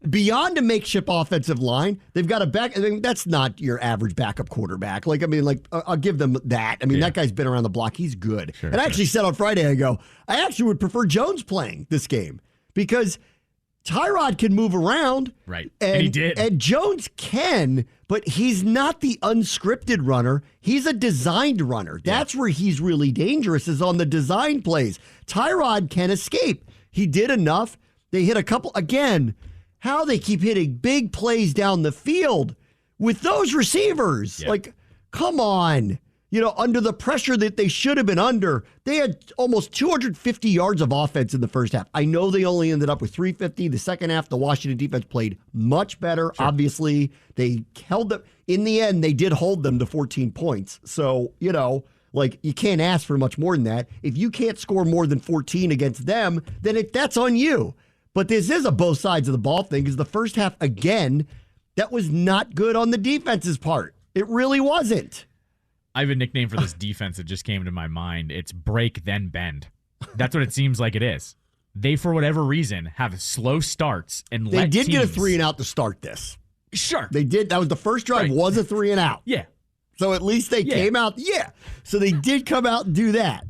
beyond a makeshift offensive line. They've got a back. I mean, that's not your average backup quarterback. Like, I mean, like, I'll give them that. I mean, that guy's been around the block. He's good. Sure, and I actually said on Friday, I go, I actually would prefer Jones playing this game because Tyrod can move around. Right. And he did. And Jones can, but he's not the unscripted runner. He's a designed runner. That's where he's really dangerous, is on the design plays. Tyrod can escape. He did enough. They hit a couple. Again, how they keep hitting big plays down the field with those receivers. Yep. Like, come on. You know, under the pressure that they should have been under, they had almost 250 yards of offense in the first half. I know they only ended up with 350. The second half, the Washington defense played much better. Sure. Obviously, they held them. In the end, they did hold them to 14 points. So, you know, like, you can't ask for much more than that. If you can't score more than 14 against them, then that's on you. But this is a both sides of the ball thing, because the first half, again, that was not good on the defense's part. It really wasn't. I have a nickname for this defense that just came to my mind. It's break, then bend. That's what it seems like it is. They, for whatever reason, have slow starts and they did get a 3-and-out to start this. Sure. They did. That was the first drive was a 3-and-out. Yeah. So at least they came out. Yeah. So they did come out and do that.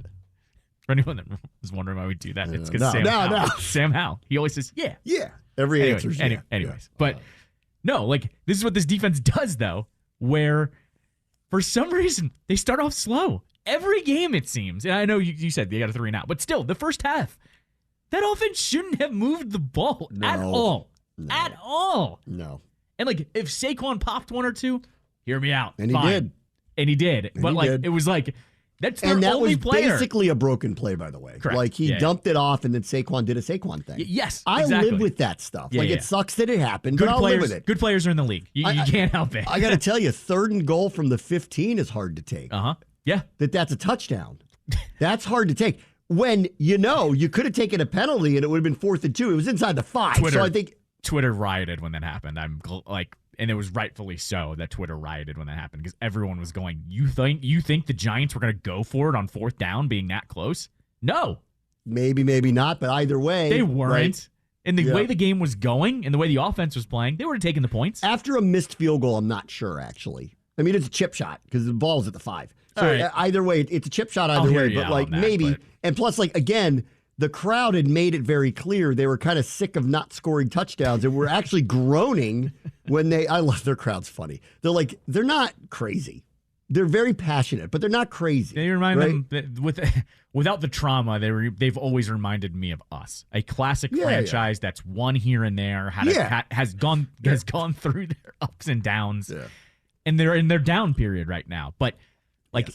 For anyone that was wondering why we do that, it's because no. Sam Howell. He always says, yeah. Yeah. Every answer's Anyways. But no, like, this is what this defense does, though, where for some reason, they start off slow. Every game, it seems. And I know you said they got a 3 and out, but still, the first half, that offense shouldn't have moved the ball at all. No. At all. No. And, like, if Saquon popped 1 or 2, hear me out. And Fine. he did. And he did. And but, he like, did. it was like, that's their and that only was player. basically a broken play, by the way. Correct. Like, he dumped it off, and then Saquon did a Saquon thing. Yes, I exactly. live with that stuff. Yeah, like, yeah. It sucks that it happened, Good but I'll players, live with it. Good players are in the league. You can't help it. I got to tell you, 3rd and goal from the 15 is hard to take. Uh-huh. Yeah. That's a touchdown. That's hard to take. When, you could have taken a penalty, and it would have been 4th and 2. It was inside the 5. So I think Twitter rioted when that happened. And it was rightfully so that Twitter rioted when that happened because everyone was going, you think the Giants were going to go for it on 4th down being that close? No. Maybe not, but either way. They weren't. Right? And the way the game was going and the way the offense was playing, they would have taken the points. After a missed field goal, I'm not sure, actually. I mean, it's a chip shot because the ball's at the 5. So right. Either way, it's a chip shot I'll either hear way. you But, out like, on that, maybe. but- And plus, like, again, the crowd had made it very clear they were kind of sick of not scoring touchdowns and were actually groaning when I love their crowd's funny. They're not crazy. They're very passionate, but they're not crazy. They remind them that without the trauma, they've always reminded me of us, a classic franchise that's won here and there, has gone through their ups and downs, and they're in their down period right now. But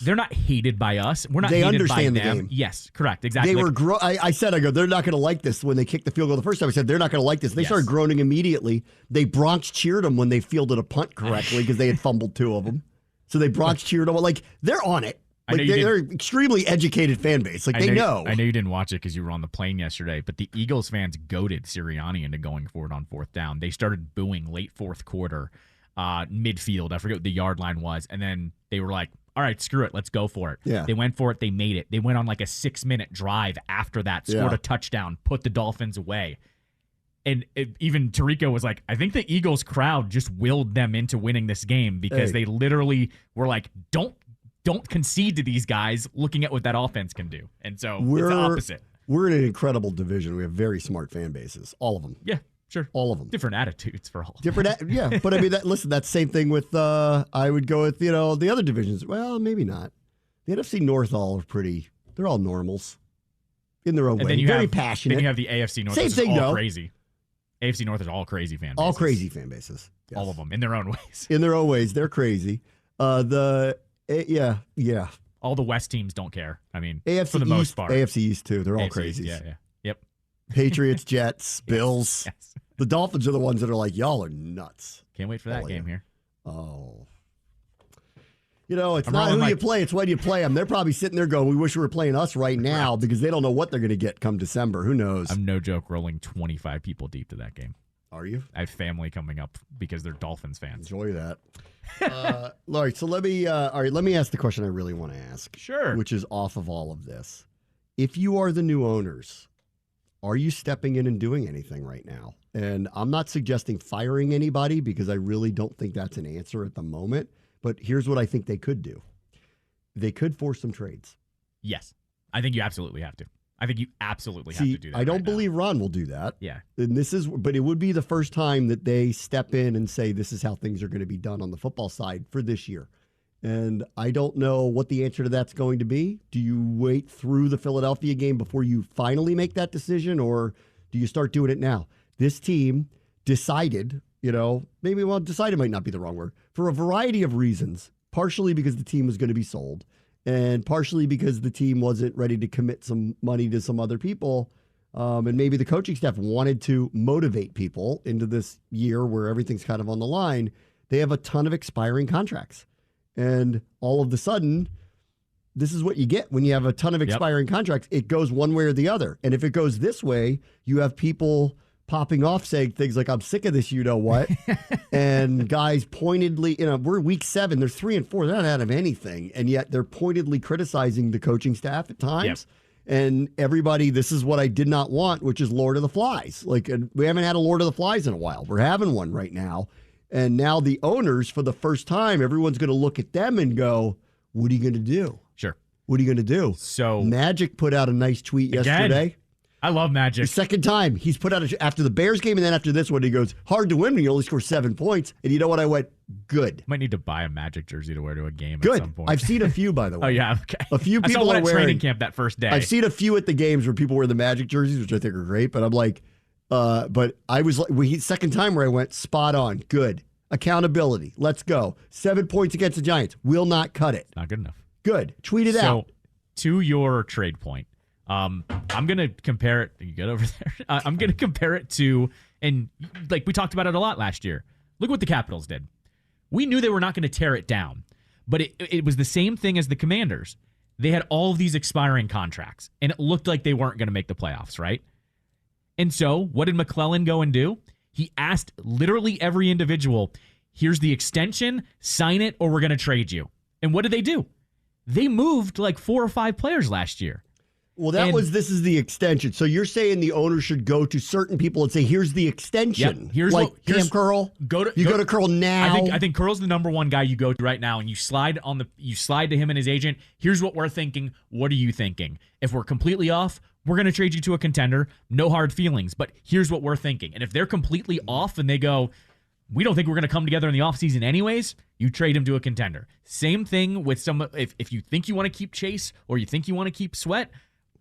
they're not hated by us. We're not. They hated understand by the them. game. Yes, correct, exactly. They were. I said, they're not going to like this when they kicked the field goal the first time. I said they're not going to like this. They started groaning immediately. They Bronx cheered them when they fielded a punt correctly because they had fumbled 2 of them. So they Bronx cheered them. Like, they're on it. They're an extremely educated fan base. Like, they know. I know you didn't watch it because you were on the plane yesterday, but the Eagles fans goaded Sirianni into going for it on 4th down. They started booing late 4th quarter, midfield. I forget what the yard line was. And then they were like, all right, screw it. Let's go for it. Yeah. They went for it. They made it. They went on like a 6-minute drive after that, scored a touchdown, put the Dolphins away. And even Tirico was like, I think the Eagles crowd just willed them into winning this game because they literally were like, don't concede to these guys looking at what that offense can do. And so it's the opposite. We're in an incredible division. We have very smart fan bases. All of them. Yeah. Sure. All of them. Different attitudes for all. Yeah. But I mean, listen, that's the same thing with, I would go with, the other divisions. Well, maybe not. The NFC North they're all normals in their own way. Then Very passionate. Then you have the AFC North. Same thing, all though. crazy. AFC North is all crazy fan bases. All crazy fan bases. Yes. All of them in their own ways. In their own ways. They're crazy. Yeah. All the West teams don't care. I mean, AFC for the East, most part. AFC East, too. They're all AFC crazy. East, yeah. Yep. Patriots, Jets, Bills. Yes. The Dolphins are the ones that are like, y'all are nuts. Can't wait for that game here. Oh. It's not who you play, it's when you play them. They're probably sitting there going, we wish we were playing us right now because they don't know what they're going to get come December. Who knows? I'm no joke rolling 25 people deep to that game. Are you? I have family coming up because they're Dolphins fans. Enjoy that. All right, so let me ask the question I really want to ask. Sure. Which is off of all of this. If you are the new owners, are you stepping in and doing anything right now? And I'm not suggesting firing anybody because I really don't think that's an answer at the moment. But here's what I think they could do. They could force some trades. Yes. I think you absolutely have to. I think you absolutely have to do that. I don't right believe Ron will do that. Yeah. And but it would be the first time that they step in and say, this is how things are going to be done on the football side for this year. And I don't know what the answer to that's going to be. Do you wait through the Philadelphia game before you finally make that decision, or do you start doing it now? This team decided, decided might not be the wrong word, for a variety of reasons, partially because the team was going to be sold and partially because the team wasn't ready to commit some money to some other people. And maybe the coaching staff wanted to motivate people into this year where everything's kind of on the line. They have a ton of expiring contracts. And all of a sudden, this is what you get when you have a ton of expiring contracts. It goes one way or the other. And if it goes this way, you have people popping off saying things like, I'm sick of this, you know what? And guys pointedly, we're week 7, they're 3-4, they're not out of anything. And yet they're pointedly criticizing the coaching staff at times. Yep. And everybody, this is what I did not want, which is Lord of the Flies. And we haven't had a Lord of the Flies in a while. We're having one right now. And now the owners, for the first time, everyone's going to look at them and go, what are you going to do? Sure. What are you going to do? So Magic put out a nice tweet yesterday. I love Magic. The second time he's put out after the Bears game and then after this one, he goes, hard to win when you only score 7 points. And you know what? I went, good. Might need to buy a Magic jersey to wear to a game Good. at some point. I've seen a few, by the way. Oh, yeah. Okay. A few I saw people one are at wearing training camp that first day. I've seen a few at the games where people wear the Magic jerseys, which I think are great. But I'm like, but I was like, second time where I went, spot on. Good. Accountability. Let's go. 7 points against the Giants. Will not cut it. Not good enough. Good. Tweet it out. To your trade point, I'm going to compare it. You get over there. I'm going to compare it to, and like we talked about it a lot last year. Look what the Capitals did. We knew they were not going to tear it down, but it was the same thing as the Commanders. They had all of these expiring contracts, and it looked like they weren't going to make the playoffs, right? And so what did McClellan go and do? He asked literally every individual, here's the extension, sign it, or we're going to trade you. And what did they do? They moved like 4 or 5 players last year. Well, this is the extension. So you're saying the owner should go to certain people and say, here's the extension. Yep. Here's like Cam Curl. Go to Curl now. I think Curl's the number one guy you go to right now, and you slide to him and his agent. Here's what we're thinking. What are you thinking? If we're completely off, we're going to trade you to a contender. No hard feelings, but here's what we're thinking. And if they're completely off and they go, we don't think we're going to come together in the offseason anyways, you trade him to a contender. Same thing with if you think you want to keep Chase or you think you want to keep Sweat,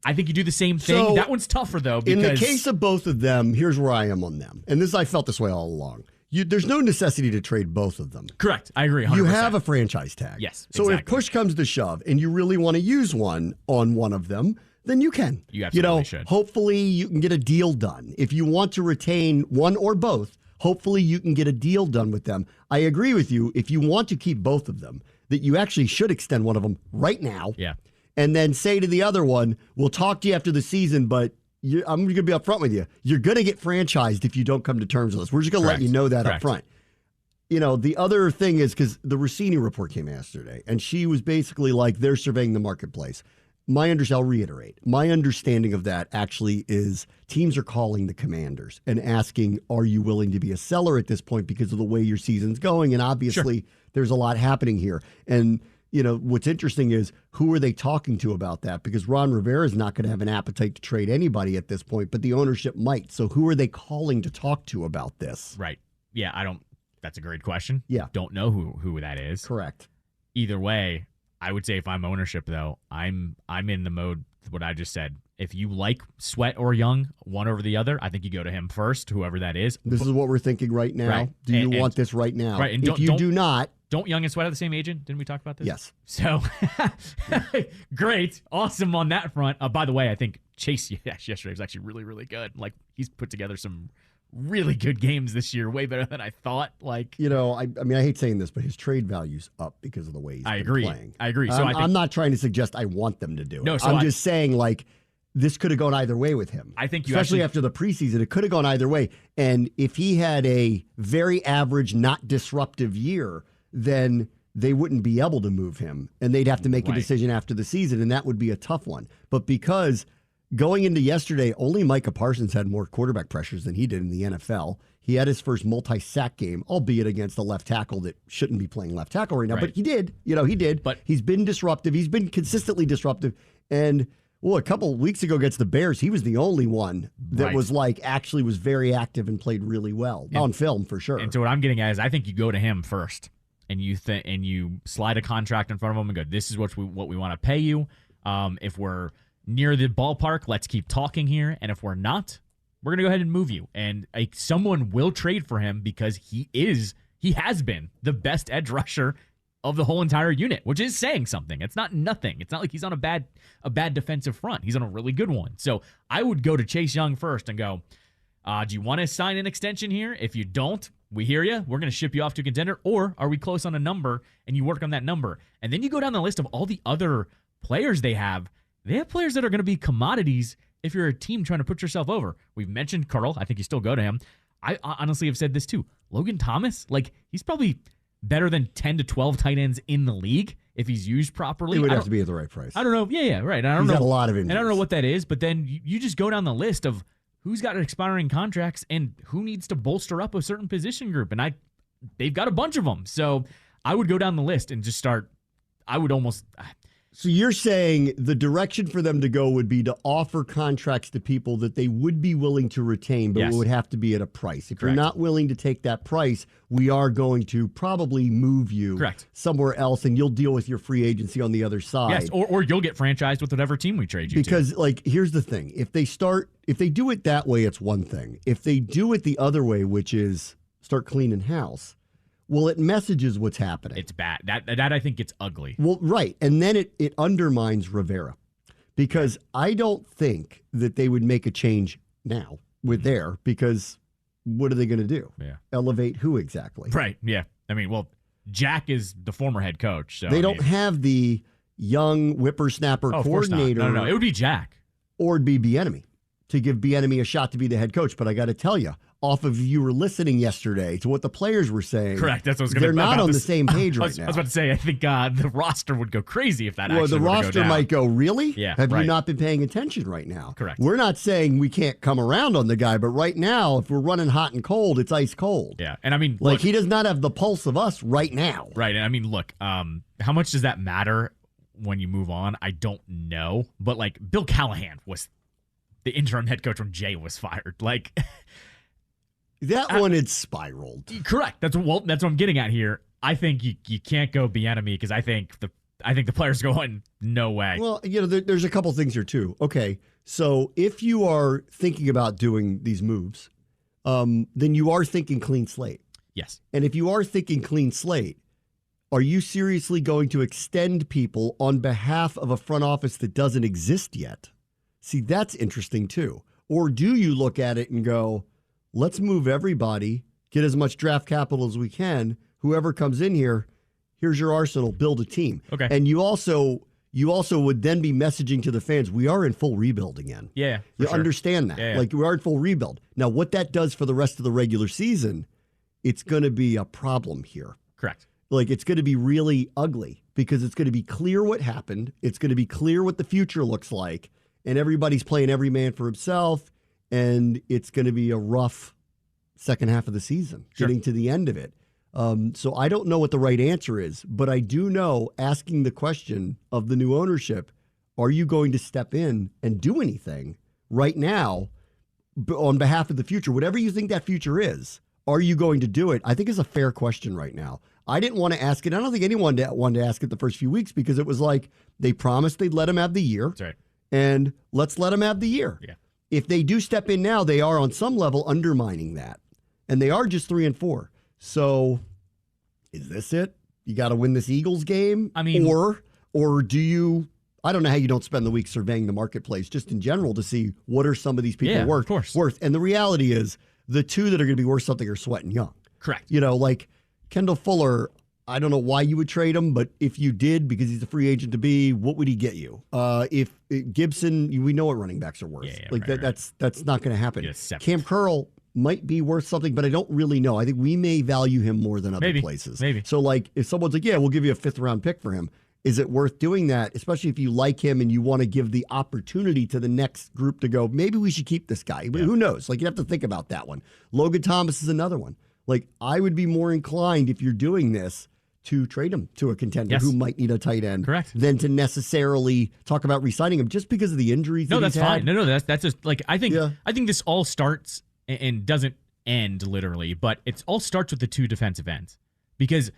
I think you do the same thing. So, that one's tougher, though. Because in the case of both of them, here's where I am on them. And I felt this way all along. There's no necessity to trade both of them. Correct. I agree 100%. You have a franchise tag. Yes, So if push comes to shove and you really want to use one on one of them, then you can. You absolutely should. Hopefully you can get a deal done. If you want to retain one or both, hopefully you can get a deal done with them. I agree with you. If you want to keep both of them, that you actually should extend one of them right now. Yeah. And then say to the other one, we'll talk to you after the season, but I'm going to be upfront with you. You're going to get franchised if you don't come to terms with us. We're just going to let you know that up front. The other thing is, because the Rossini report came yesterday, and she was basically like, they're surveying the marketplace. I'll reiterate. My understanding of that actually is teams are calling the Commanders and asking, are you willing to be a seller at this point because of the way your season's going? And obviously there's a lot happening here. And what's interesting is, who are they talking to about that? Because Ron Rivera is not going to have an appetite to trade anybody at this point, but the ownership might. So who are they calling to talk to about this? Right. Yeah, that's a great question. Yeah. Don't know who that is. Correct. Either way, I would say if I'm ownership, though, I'm in the mode, what I just said. If you like Sweat or Young, one over the other, I think you go to him first, whoever that is. This is what we're thinking right now. Right. Do you want this right now? Right. And if you do not. Don't Young and Sweat have the same agent? Didn't we talk about this? Yes. So, great. Awesome on that front. By the way, I think Chase yesterday was actually really, really good. Like, he's put together some really good games this year, way better than I thought. Like, I hate saying this, but his trade value's up because of the way he's been playing. I agree. So I'm not trying to suggest I want them to do it. No, so I'm just saying, like, this could have gone either way with him. I think especially after the preseason, it could have gone either way. And if he had a very average, not disruptive year, then they wouldn't be able to move him, and they'd have to make a decision after the season, and that would be a tough one. But because going into yesterday, only Micah Parsons had more quarterback pressures than he did in the NFL. He had his first multi-sack game, albeit against a left tackle that shouldn't be playing left tackle right now. But he did. He did. But he's been disruptive. He's been consistently disruptive. And, a couple of weeks ago against the Bears, he was the only one that was actually was very active and played really well. On film, for sure. And so what I'm getting at is, I think you go to him first, and you slide a contract in front of him and go, this is what we want to pay you. If we're near the ballpark, let's keep talking here. And if we're not, we're going to go ahead and move you. And someone will trade for him because he has been the best edge rusher of the whole entire unit, which is saying something. It's not nothing. It's not like he's on a bad defensive front. He's on a really good one. So I would go to Chase Young first and go, do you want to sign an extension here? If you don't, we hear you. We're going to ship you off to a contender. Or are we close on a number and you work on that number? And then you go down the list of all the other players they have. They have players that are going to be commodities if you're a team trying to put yourself over. We've mentioned Curl. I think you still go to him. I honestly have said this too. Logan Thomas, he's probably better than 10 to 12 tight ends in the league if he's used properly. He would have to be at the right price. I don't know. Yeah, right. I don't he's know. Got a lot of injuries. And I don't know what that is, but then you just go down the list of who's got expiring contracts and who needs to bolster up a certain position group. And they've got a bunch of them. So I would go down the list and just start. I would almost. So you're saying the direction for them to go would be to offer contracts to people that they would be willing to retain, but Yes. it would have to be at a price. If Correct. you're not willing to take that price, we are going to probably move you Correct. somewhere else, and you'll deal with your free agency on the other side. Yes, or you'll get franchised with whatever team we trade you Because, to. like, here's the thing. If they do it that way, it's one thing. If they do it the other way, which is start cleaning house, well, it messages what's happening. It's bad. That I think gets ugly. Well, right. And then it undermines Rivera because I don't think that they would make a change now with there because what are they going to do? Yeah. Elevate who exactly? Right. Yeah. I mean, well, Jack is the former head coach. So They don't have the young whippersnapper of course not. coordinator. No. It would be Jack. Or it'd be Bieniemy to give Bieniemy a shot to be the head coach. But I got to tell you, off of you were listening yesterday to what the players were saying. Correct. That's what I was going They're to not about on the this- same page I right was, now. I was about to say, I think the roster would go crazy if that Well, actually the were to go roster down. might go, really? Yeah, Have you right. not been paying attention right now? Correct. We're not saying we can't come around on the guy, but right now, if we're running hot and cold, it's ice cold. Yeah. And I mean, Like, look, he does not have the pulse of us right now. right. And I mean, look, how much does that matter when you move on? I don't know. But like Bill Callahan was the interim head coach when Jay was fired. Like, That one had spiraled. correct. That's what I'm getting at here. I think you can't go Bieniemy because I think the players going no way. Well, there's a couple things here too. Okay, so if you are thinking about doing these moves, then you are thinking clean slate. Yes. And if you are thinking clean slate, are you seriously going to extend people on behalf of a front office that doesn't exist yet? See, that's interesting too. Or do you look at it and go, let's move everybody, get as much draft capital as we can. Whoever comes in here, here's your arsenal, build a team. Okay. And you also would then be messaging to the fans, we are in full rebuild again. Yeah. You for sure. understand that. Yeah. Like, we are in full rebuild. Now, what that does for the rest of the regular season, it's going to be a problem here. Correct. Like, it's going to be really ugly because it's going to be clear what happened. It's going to be clear what the future looks like. And everybody's playing every man for himself. And it's going to be a rough second half of the season, Sure. getting to the end of it. So I don't know what the right answer is, but I do know, asking the question of the new ownership, are you going to step in and do anything right now on behalf of the future? Whatever you think that future is, are you going to do it? I think is a fair question right now. I didn't want to ask it. I don't think anyone wanted to ask it the first few weeks because it was like they promised they'd let him have the year. That's right. And let's let him have the year. Yeah. If they do step in now, they are on some level undermining that. And they are just 3-4. So is this it? You got to win this Eagles game? I mean, or do you, I don't know how you don't spend the week surveying the marketplace just in general to see what are some of these people Yeah, worth. of course. And the reality is the two that are going to be worth something are Sweat and Young. Correct. Like Kendall Fuller, I don't know why you would trade him, but if you did, because he's a free agent to be, what would he get you? If Gibson, we know what running backs are worth. Yeah, like right. that's not going to happen. Get a seventh. Cam Curl might be worth something, but I don't really know. I think we may value him more than other Maybe. places. Maybe. So like if someone's like, yeah, we'll give you a 5th round pick for him. Is it worth doing that? Especially if you like him and you want to give the opportunity to the next group to go, maybe we should keep this guy. But who knows? Like, you have to think about that one. Logan Thomas is another one. Like, I would be more inclined, if you're doing this, to trade him to a contender Yes. who might need a tight end. Correct. Than to necessarily talk about re-signing him just because of the injuries. No, that that's he's fine. had. No, that's just like I think this all starts and doesn't end literally, but it all starts with the two defensive ends because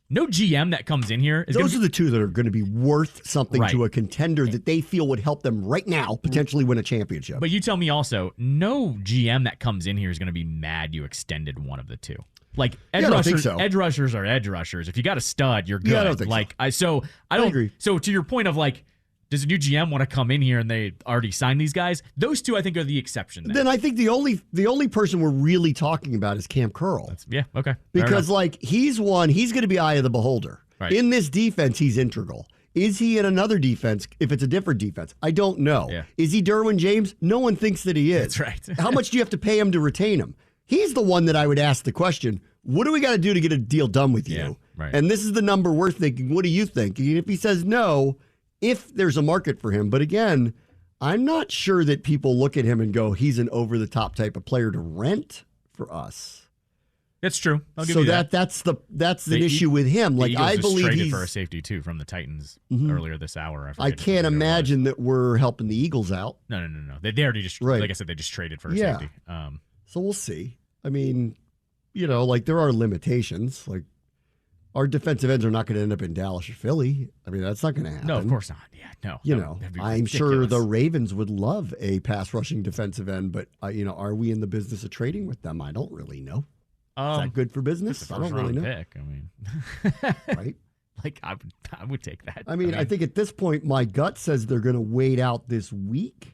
no GM that comes in here is Those are the two that are going to be worth something Right. to a contender that they feel would help them right now potentially win a championship. But you tell me also, no GM that comes in here is going to be mad you extended one of the two. Like edge Yeah, I don't think rushers, so. edge rushers are edge rushers. If you got a stud, you're good. Yeah, I don't think like so. I don't agree. So to your point of like, does a new GM want to come in here and they already signed these guys? Those two I think are the exception. Then I think the only person we're really talking about is Cam Curl. Yeah, okay. Fair Because enough. like he's going to be eye of the beholder. Right. In this defense, he's integral. Is he in another defense if it's a different defense? I don't know. Yeah. Is he Derwin James? No one thinks that he is. That's right. How much do you have to pay him to retain him? He's the one that I would ask the question, what do we got to do to get a deal done with you? Yeah, right. And this is the number we're thinking. What do you think? And if he says no, if there's a market for him. But again, I'm not sure that people look at him and go, he's an over-the-top type of player to rent for us. That's true. I'll give so you that's the issue with him. Like, Eagles I just believe traded he's for a safety too from the Titans earlier this hour. I can't imagine that we're helping the Eagles out. No. They already just like I said, they just traded for a safety. So we'll see. I mean, like there are limitations. Like our defensive ends are not going to end up in Dallas or Philly. I mean, that's not going to happen. No, of course not. Yeah, no. I'm sure the Ravens would love a pass rushing defensive end, but are we in the business of trading with them? I don't really know. Is that good for business? I don't really know. Pick, I mean, right? Like I would take that. I mean, I think at this point, my gut says they're going to wait out this week,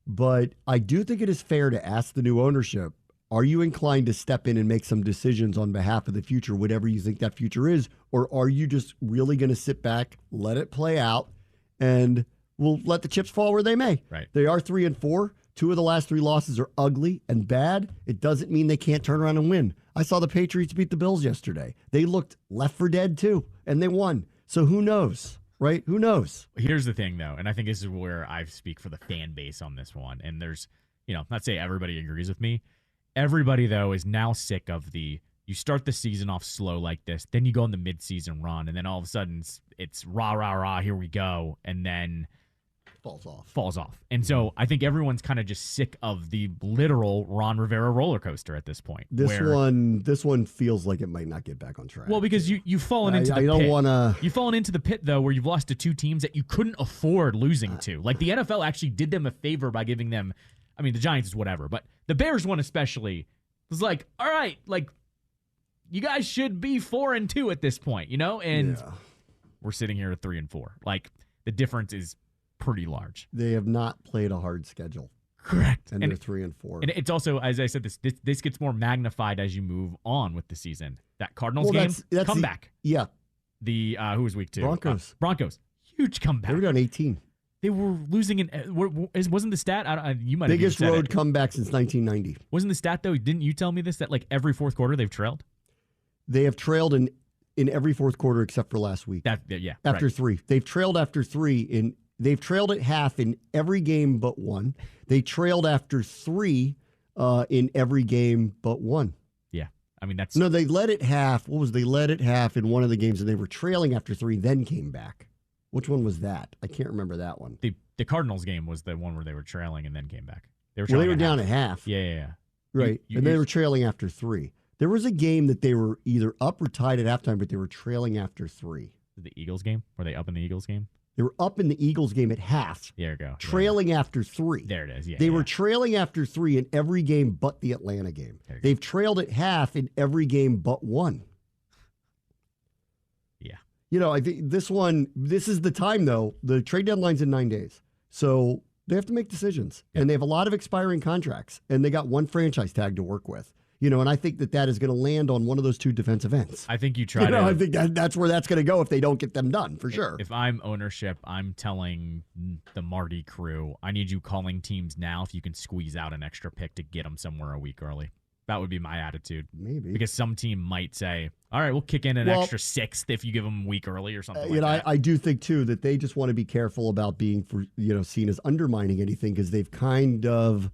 but I do think it is fair to ask the new ownership, are you inclined to step in and make some decisions on behalf of the future, whatever you think that future is, or are you just really going to sit back, let it play out, and we'll let the chips fall where they may? Right. They are 3-4. 2 of the last 3 losses are ugly and bad. It doesn't mean they can't turn around and win. I saw the Patriots beat the Bills yesterday. They looked left for dead too, and they won. So who knows, right? Who knows? Here's the thing, though, and I think this is where I speak for the fan base on this one. And there's, not say everybody agrees with me. Everybody, though, is now sick of you start the season off slow like this, then you go on the midseason run, and then all of a sudden it's rah, rah, rah, here we go, and then falls off. And so I think everyone's kind of just sick of the literal Ron Rivera roller coaster at this point. This one feels like it might not get back on track. Well, because you've fallen into the pit. I don't want to. You've fallen into the pit, though, where you've lost to 2 teams that you couldn't afford losing to. Like, the NFL actually did them a favor by giving them, I mean, the Giants is whatever, but the Bears one especially was like, all right, like, you guys should be 4-2 at this point, And we're sitting here at 3-4. Like, the difference is pretty large. They have not played a hard schedule. Correct. And they're 3-4. And it's also, as I said, this gets more magnified as you move on with the season. That Cardinals game, that's comeback. The who was week 2? Broncos. Huge comeback. They were down 18. They were losing wasn't the stat? You might biggest have road comeback since 1990. Wasn't the stat, though? Didn't you tell me this, that like every fourth quarter they've trailed? They have trailed in every fourth quarter except for last week. After 3. They've trailed after 3 They've trailed at half in every game but 1. They trailed after 3 in every game but 1. Yeah. I mean, that's... No, they led at half. They led at half in one of the games, and they were trailing after 3, then came back. Which one was that? I can't remember that one. The Cardinals game was the one where they were trailing and then came back. They were down at half. Yeah. Right. And they were trailing after 3. There was a game that they were either up or tied at halftime, but they were trailing after 3. The Eagles game? Were they up in the Eagles game? They were up in the Eagles game at half. There you go. Trailing after 3. There it is. Yeah. They were trailing after 3 in every game but the Atlanta game. They've trailed at half in every game but 1. Yeah. I think this is the time, though. The trade deadline's in 9 days. So they have to make decisions. Yeah. And they have a lot of expiring contracts. And they got one franchise tag to work with. And I think that is going to land on one of those 2 defensive ends. I think you try to. I think that's where that's going to go if they don't get them done, for sure. If I'm ownership, I'm telling the Marty crew, I need you calling teams now if you can squeeze out an extra pick to get them somewhere a week early. That would be my attitude. Maybe. Because some team might say, all right, we'll kick in an extra 6th if you give them a week early or something like that. I do think, too, that they just want to be careful about being seen as undermining anything because they've kind of...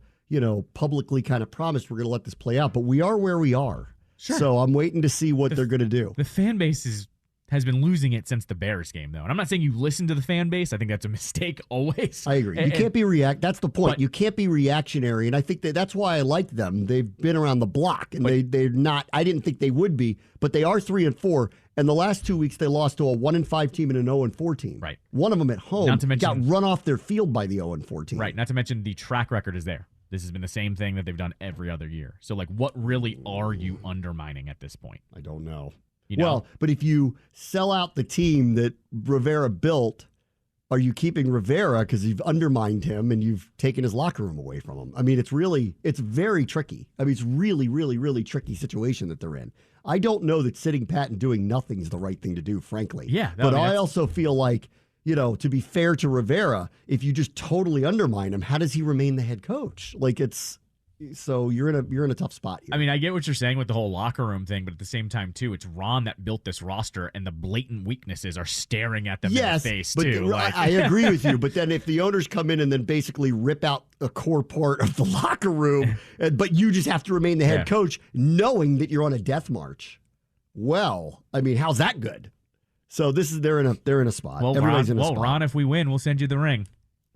publicly kind of promised we're going to let this play out, but we are where we are. Sure. So I'm waiting to see what they're going to do. The fan base has been losing it since the Bears game, though. And I'm not saying you listen to the fan base. I think that's a mistake always. I agree. You can't be that's the point. You can't be reactionary. And I think that's why I like them. They've been around the block and they're not, I didn't think they would be, but they are 3-4. And the last 2 weeks they lost to a 1-5 team and an 0-4 team. Right. One of them at home got run off their field by the 0-4 team. Right. Not to mention the track record is there. This has been the same thing that they've done every other year. So, what really are you undermining at this point? I don't know. Well, but if you sell out the team that Rivera built, are you keeping Rivera because you've undermined him and you've taken his locker room away from him? I mean, it's very tricky. I mean, it's really, really, really tricky situation that they're in. I don't know that sitting pat and doing nothing is the right thing to do, frankly. Yeah. But I also feel like, to be fair to Rivera, if you just totally undermine him, how does he remain the head coach? So you're in a tough spot here. I mean, I get what you're saying with the whole locker room thing, but at the same time, too, it's Ron that built this roster, and the blatant weaknesses are staring at them in the face, too. I agree with you. But then if the owners come in and then basically rip out a core part of the locker room, but you just have to remain the head coach, knowing that you're on a death march. Well, I mean, how's that good? So they're in a spot. Well, Everybody's in a spot. Ron, if we win, we'll send you the ring.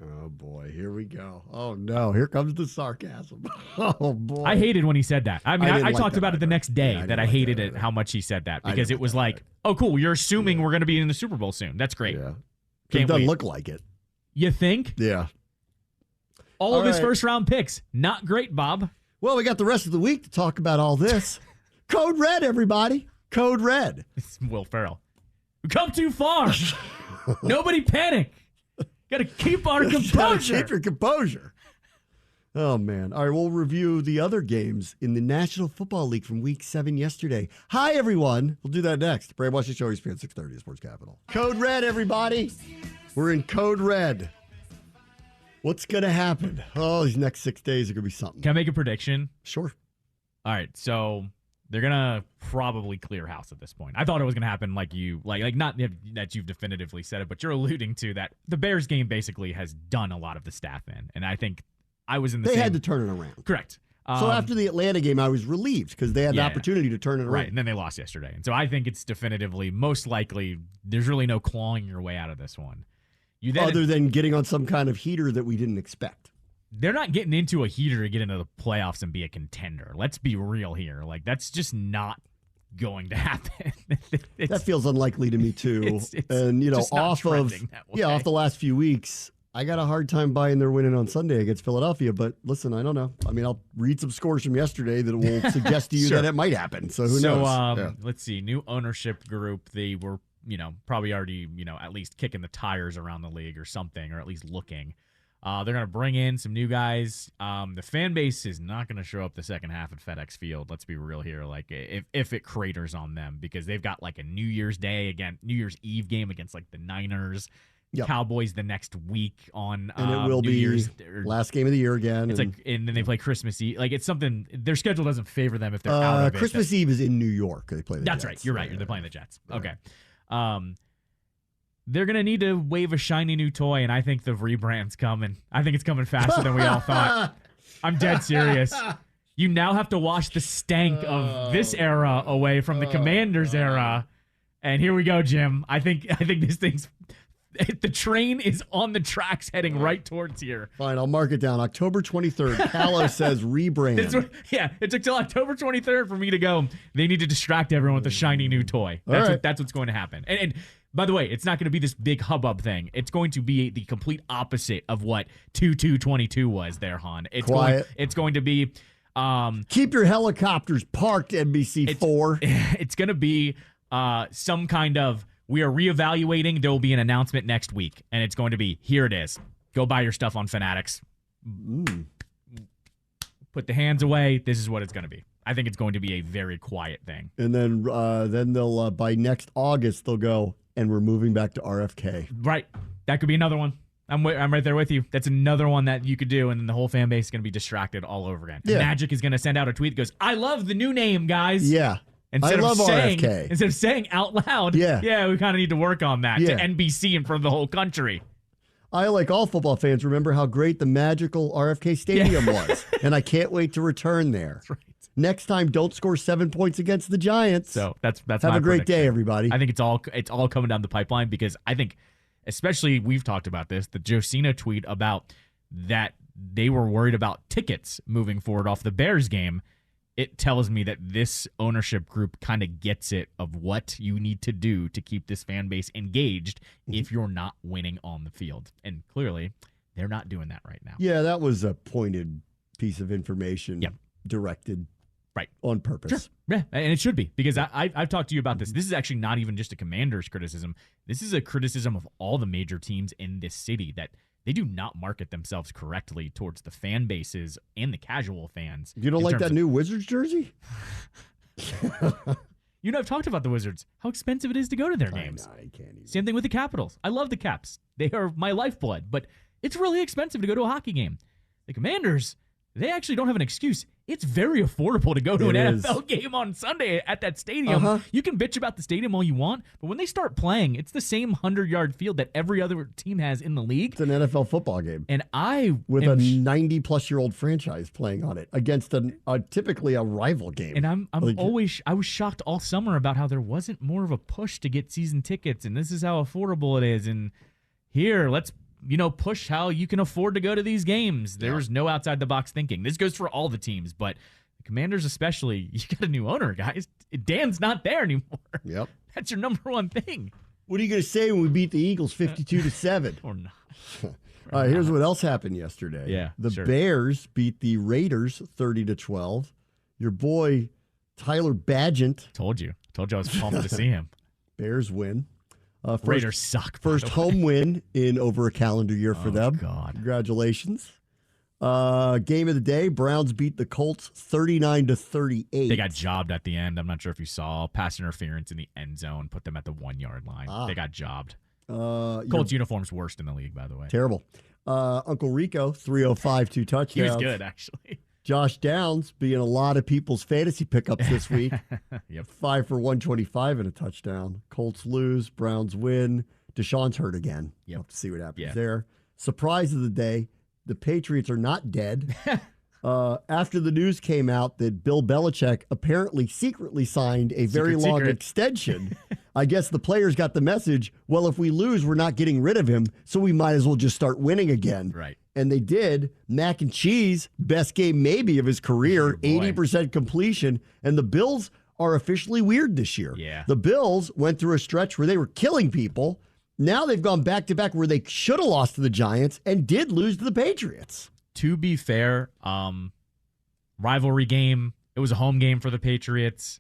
Oh, boy. Here we go. Oh, no. Here comes the sarcasm. Oh, boy. I hated when he said that. I mean, I talked about it the next day I hated it how much he said that because it was like, oh, cool. You're assuming we're going to be in the Super Bowl soon. That's great. Yeah. Can't it doesn't wait. look like it. You think? Yeah. All of his first-round picks. Not great, Bob. Well, we got the rest of the week to talk about all this. Code Red, everybody. Code Red. It's Will Ferrell. We come too far. Nobody panic. Got to keep our composure. Keep your composure. Oh, man. All right, we'll review the other games in the National Football League from Week 7 yesterday. Hi, everyone. We'll do that next. Bram Washington Show, ESPN 630, Sports Capital. Code Red, everybody. We're in Code Red. What's going to happen? Oh, these next 6 days are going to be something. Can I make a prediction? Sure. All right, so they're going to probably clear house at this point. I thought it was going to happen like not that you've definitively said it, but you're alluding to that the Bears game basically has done a lot of the staff in. And I think I was in the They same... had to turn it around. Correct. So after the Atlanta game, I was relieved because they had the opportunity to turn it around. Right, and then they lost yesterday. And so I think it's definitively, most likely, there's really no clawing your way out of this one. Other than getting on some kind of heater that we didn't expect. They're not getting into a heater to get into the playoffs and be a contender. Let's be real here. Like, that's just not going to happen. That feels unlikely to me, too. And, off the last few weeks, I got a hard time buying their winning on Sunday against Philadelphia. But listen, I don't know. I mean, I'll read some scores from yesterday that will suggest to you that it might happen. So who knows? Let's see. New ownership group. They were, probably already, at least kicking the tires around the league or something, or at least looking. They're going to bring in some new guys. The fan base is not going to show up the second half at FedEx Field. Let's be real here. Like, if it craters on them, because they've got like a New Year's Eve game against like the Niners, Cowboys the next week on and it will New be Year's, last game of the year again. It's and then they play Christmas Eve. Like, it's something, their schedule doesn't favor them if they're out of it. Christmas Eve is in New York. They play the Jets. That's right. You're right. They're playing the Jets. Okay. They're going to need to wave a shiny new toy, and I think the rebrand's coming. I think it's coming faster than we all thought. I'm dead serious. You now have to wash the stank of this era away from the Commanders era. And here we go, Jim. I think this thing's... The train is on the tracks heading right towards here. Fine, I'll mark it down. October 23rd, Callow says rebrand. It took till October 23rd for me to go, they need to distract everyone with a shiny new toy. That's what's going to happen. And by the way, it's not going to be this big hubbub thing. It's going to be the complete opposite of what 2-2-22 was there, Han. Quiet. It's going to be... keep your helicopters parked, NBC4. It's going to be some kind of... We are reevaluating. There will be an announcement next week, and it's going to be, here it is. Go buy your stuff on Fanatics. Put the hands away. This is what it's going to be. I think it's going to be a very quiet thing. And then they'll, by next August, they'll go, and we're moving back to RFK. Right. That could be another one. I'm right there with you. That's another one that you could do, and then the whole fan base is going to be distracted all over again. Yeah. Magic is going to send out a tweet that goes, I love the new name, guys. Yeah. Instead RFK. Instead of saying out loud, we kind of need to work on that to NBC in front of the whole country. I, like all football fans, remember how great the magical RFK Stadium was, and I can't wait to return there. That's right. Next time, don't score 7 points against the Giants. So that's have my a great prediction. day, everybody. I think it's all coming down the pipeline because I think, especially we've talked about this, the Josina tweet about that they were worried about tickets moving forward off the Bears game. It tells me that this ownership group kind of gets it of what you need to do to keep this fan base engaged if you're not winning on the field. And clearly, they're not doing that right now. Yeah, that was a pointed piece of information directed on purpose. Sure. Yeah, and it should be because I've talked to you about this. This is actually not even just a Commanders criticism. This is a criticism of all the major teams in this city that they do not market themselves correctly towards the fan bases and the casual fans. You don't like that new Wizards jersey? I've talked about the Wizards, how expensive it is to go to their games. I can't even. Same thing with the Capitals. I love the Caps. They are my lifeblood, but it's really expensive to go to a hockey game. The Commanders, they actually don't have an excuse. It's very affordable to go to an NFL game on Sunday at that stadium. You can bitch about the stadium all you want, but when they start playing, it's the same 100-yard field that every other team has in the league. It's an NFL football game. And with a 90-plus-year-old franchise playing on it against typically a rival game. And I was shocked all summer about how there wasn't more of a push to get season tickets, and this is how affordable it is. And here, let's push how you can afford to go to these games. There's no outside-the-box thinking. This goes for all the teams, but the Commanders especially, you got a new owner, guys. Dan's not there anymore. Yep. That's your number one thing. What are you going to say when we beat the Eagles 52-7? Or not. All right, here's what else happened yesterday. Yeah, the Bears beat the Raiders 30-12. Your boy, Tyler Badgett. Told you I was pumped to see him. Bears win. Raiders suck. First home win in over a calendar year for them. God. Congratulations. Game of the day, Browns beat the Colts 39-38. They got jobbed at the end. I'm not sure if you saw. Pass interference in the end zone, put them at the 1-yard line. They got jobbed. Colts uniform's worst in the league, by the way. Terrible. Uncle Rico, 305, 2 touchdowns. He was good, actually. Josh Downs being a lot of people's fantasy pickups this week. 5 for 125 and a touchdown. Colts lose, Browns win. Deshaun's hurt again. We'll have to see what happens there. Surprise of the day, the Patriots are not dead. After the news came out that Bill Belichick apparently secretly signed a very long extension, I guess the players got the message, well, if we lose, we're not getting rid of him, so we might as well just start winning again. Right. And they did. Mac and Cheese, best game maybe of his career, 80% completion. And the Bills are officially weird this year. Yeah. The Bills went through a stretch where they were killing people. Now they've gone back-to-back where they should have lost to the Giants and did lose to the Patriots. To be fair, rivalry game. It was a home game for the Patriots.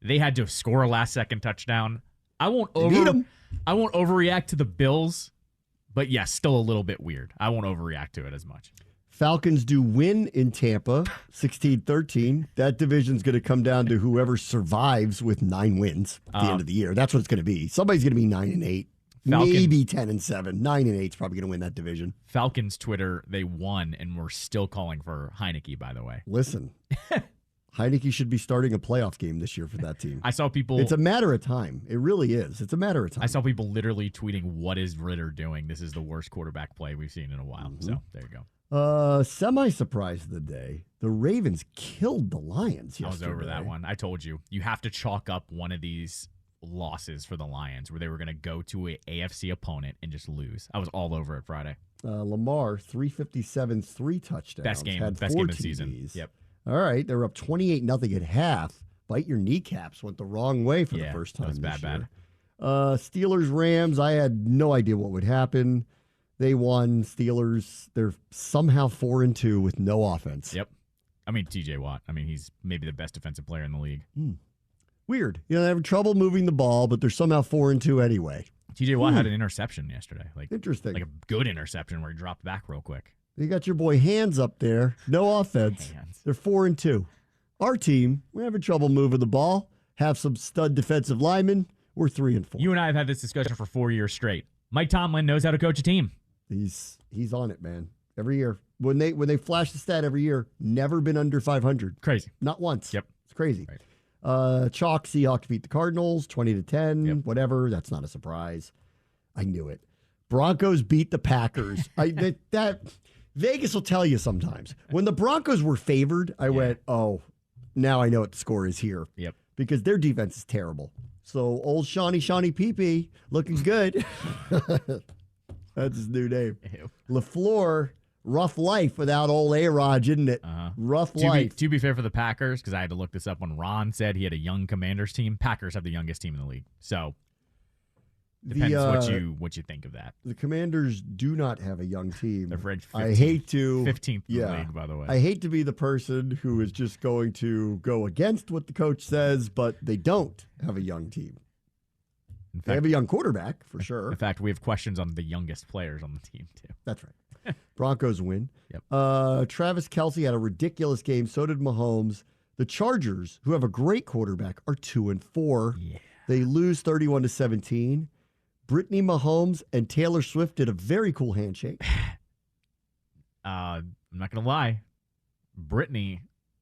They had to score a last-second touchdown. I won't overreact to the Bills, but yes, still a little bit weird. I won't overreact to it as much. Falcons do win in Tampa, 16-13. That division's going to come down to whoever survives with 9 wins at the end of the year. That's what it's going to be. Somebody's going to be 9-8. Maybe 10-7. 9-8 is probably going to win that division. Falcons Twitter, they won, and we're still calling for Heineke, by the way. Listen, Heineke should be starting a playoff game this year for that team. I saw people. It's a matter of time. It really is. It's a matter of time. I saw people literally tweeting, "What is Ritter doing? This is the worst quarterback play we've seen in a while." Mm-hmm. So there you go. Semi-surprise of the day. The Ravens killed the Lions yesterday. I was over that one. I told you. You have to chalk up one of these losses for the Lions where they were going to go to a AFC opponent and just lose. I was all over it Friday. Lamar, 357, 3 touchdowns. Best game of the season. Yep. All right, they're up 28-0 at half. Bite your kneecaps went the wrong way for the first time this year. Steelers, Rams, I had no idea what would happen. They won. Steelers, they're somehow 4-2 with no offense. Yep. I mean, TJ Watt. I mean, he's maybe the best defensive player in the league. Weird. They have trouble moving the ball, but they're somehow 4-2 anyway. TJ Watt had an interception yesterday. Interesting. Like a good interception where he dropped back real quick. You got your boy Hands up there. No offense. They're 4-2. Our team, we're having trouble moving the ball. Have some stud defensive linemen. We're 3-4. You and I have had this discussion for 4 years straight. Mike Tomlin knows how to coach a team. He's on it, man. Every year. When they flash the stat every year, never been under 500. Crazy. Not once. Yep. It's crazy. Right. Chalk, Seahawks beat the Cardinals 20-10. Whatever. That's not a surprise. I knew it. Broncos beat the Packers. Vegas will tell you sometimes. When the Broncos were favored, I went, oh, now I know what the score is here. Yep. Because their defense is terrible. So old Shawnee Pee-Pee looking good. That's his new name. Ew. LaFleur, rough life without old A-Rod, isn't it? Rough life. To be fair for the Packers, because I had to look this up when Ron said he had a young Commanders team. Packers have the youngest team in the league. So depends what you think of that. The Commanders do not have a young team. They're ranked 15th, I hate to 15th in the league, by the way. I hate to be the person who is just going to go against what the coach says, but they don't have a young team. They have a young quarterback, for sure. In fact, we have questions on the youngest players on the team, too. That's right. Broncos win. Yep. Travis Kelce had a ridiculous game. So did Mahomes. The Chargers, who have a great quarterback, are 2-4. Yeah. They lose 31-17. Brittany Mahomes and Taylor Swift did a very cool handshake. I'm not going to lie. Brittany,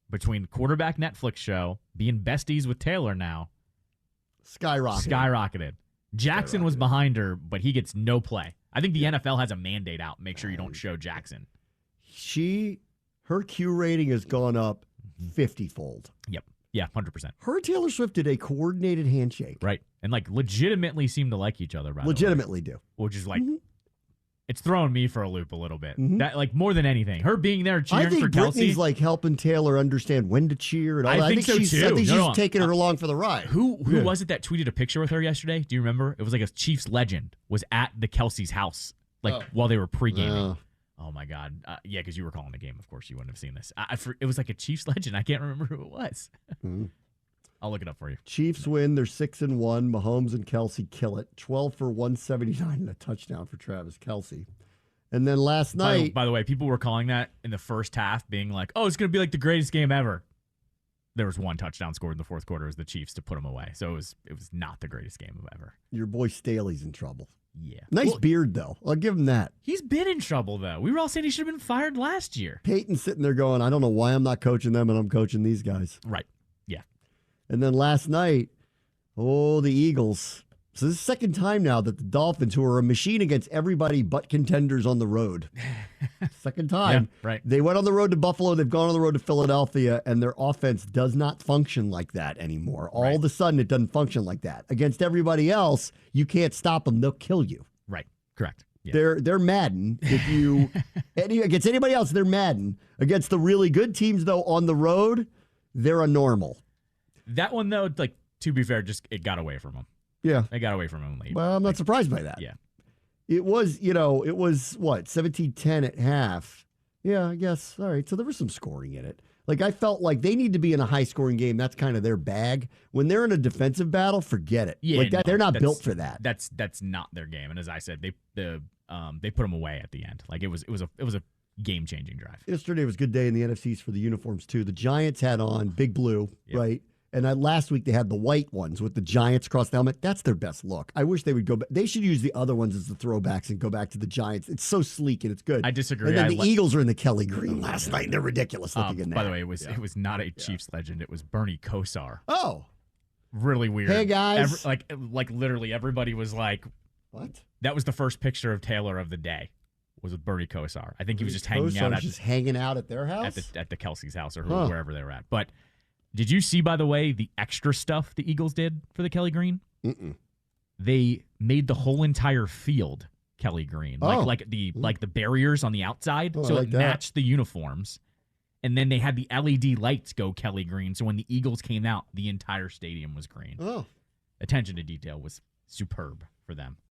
between quarterback Netflix show, being besties with Taylor now, skyrocketed. Jackson was behind her, but he gets no play. I think the NFL has a mandate out. Make sure you don't show Jackson. Her Q rating has gone up 50-fold. Yep. Yeah, 100%. Her and Taylor Swift did a coordinated handshake. Right. And legitimately seem to like each other. Legitimately do. Which is it's throwing me for a loop a little bit. That more than anything. Her being there cheering for Kelsey. Brittany's helping Taylor understand when to cheer and all that. I think so too. I think she's taking her along for the ride. Who was it that tweeted a picture with her yesterday? Do you remember? It was a Chiefs legend was at the Kelsey's house while they were pre-gaming. Oh my God. Yeah, because you were calling the game. Of course, you wouldn't have seen this. It was a Chiefs legend. I can't remember who it was. I'll look it up for you. Chiefs win. They're 6-1. Mahomes and Kelsey kill it. 12 for 179 and a touchdown for Travis Kelsey. And then last night. By the way, people were calling that in the first half, being like, "Oh, it's going to be the greatest game ever." There was one touchdown scored in the fourth quarter as the Chiefs to put them away. So it was not the greatest game ever. Your boy Staley's in trouble. Yeah. Nice beard, though. I'll give him that. He's been in trouble, though. We were all saying he should have been fired last year. Peyton's sitting there going, I don't know why I'm not coaching them and I'm coaching these guys. Right. Yeah. And then last night, the Eagles. So this is the second time now that the Dolphins, who are a machine against everybody but contenders on the road. Second time. Yeah, right. They went on the road to Buffalo. They've gone on the road to Philadelphia, and their offense does not function like that anymore. All of a sudden, it doesn't function like that. Against everybody else, you can't stop them. They'll kill you. Right. Correct. Yeah. They're Madden. If you against anybody else, they're Madden. Against the really good teams, though, on the road, they're a normal. That one, though, to be fair, it got away from them. Yeah. They got away from him late. Well, I'm not surprised by that. Yeah. It was, what, 17-10 at half. Yeah, I guess. All right. So there was some scoring in it. I felt like they need to be in a high-scoring game. That's kind of their bag. When they're in a defensive battle, forget it. Yeah, they're not built for that. That's not their game. And as I said, they put them away at the end. It was a game-changing drive. Yesterday was a good day in the NFCs for the uniforms, too. The Giants had on big blue, right? And last week they had the white ones with the Giants across the helmet. That's their best look. I wish they would go back. They should use the other ones as the throwbacks and go back to the Giants. It's so sleek and it's good. I disagree. And then the Eagles are in the Kelly green last night. They're ridiculous looking in that. By the way, it was not a Chiefs legend. It was Bernie Kosar. Oh. Really weird. Hey, guys. Literally everybody was like, what? That was the first picture of Taylor of the day. Was with Bernie Kosar. I think he was just hanging out at their house? At the Kelsey's house or wherever they were at. But did you see, by the way, the extra stuff the Eagles did for the Kelly Green? Mm-mm. They made the whole entire field Kelly Green, like the barriers on the outside, so it matched the uniforms. And then they had the LED lights go Kelly Green, so when the Eagles came out, the entire stadium was green. Oh, attention to detail was superb for them.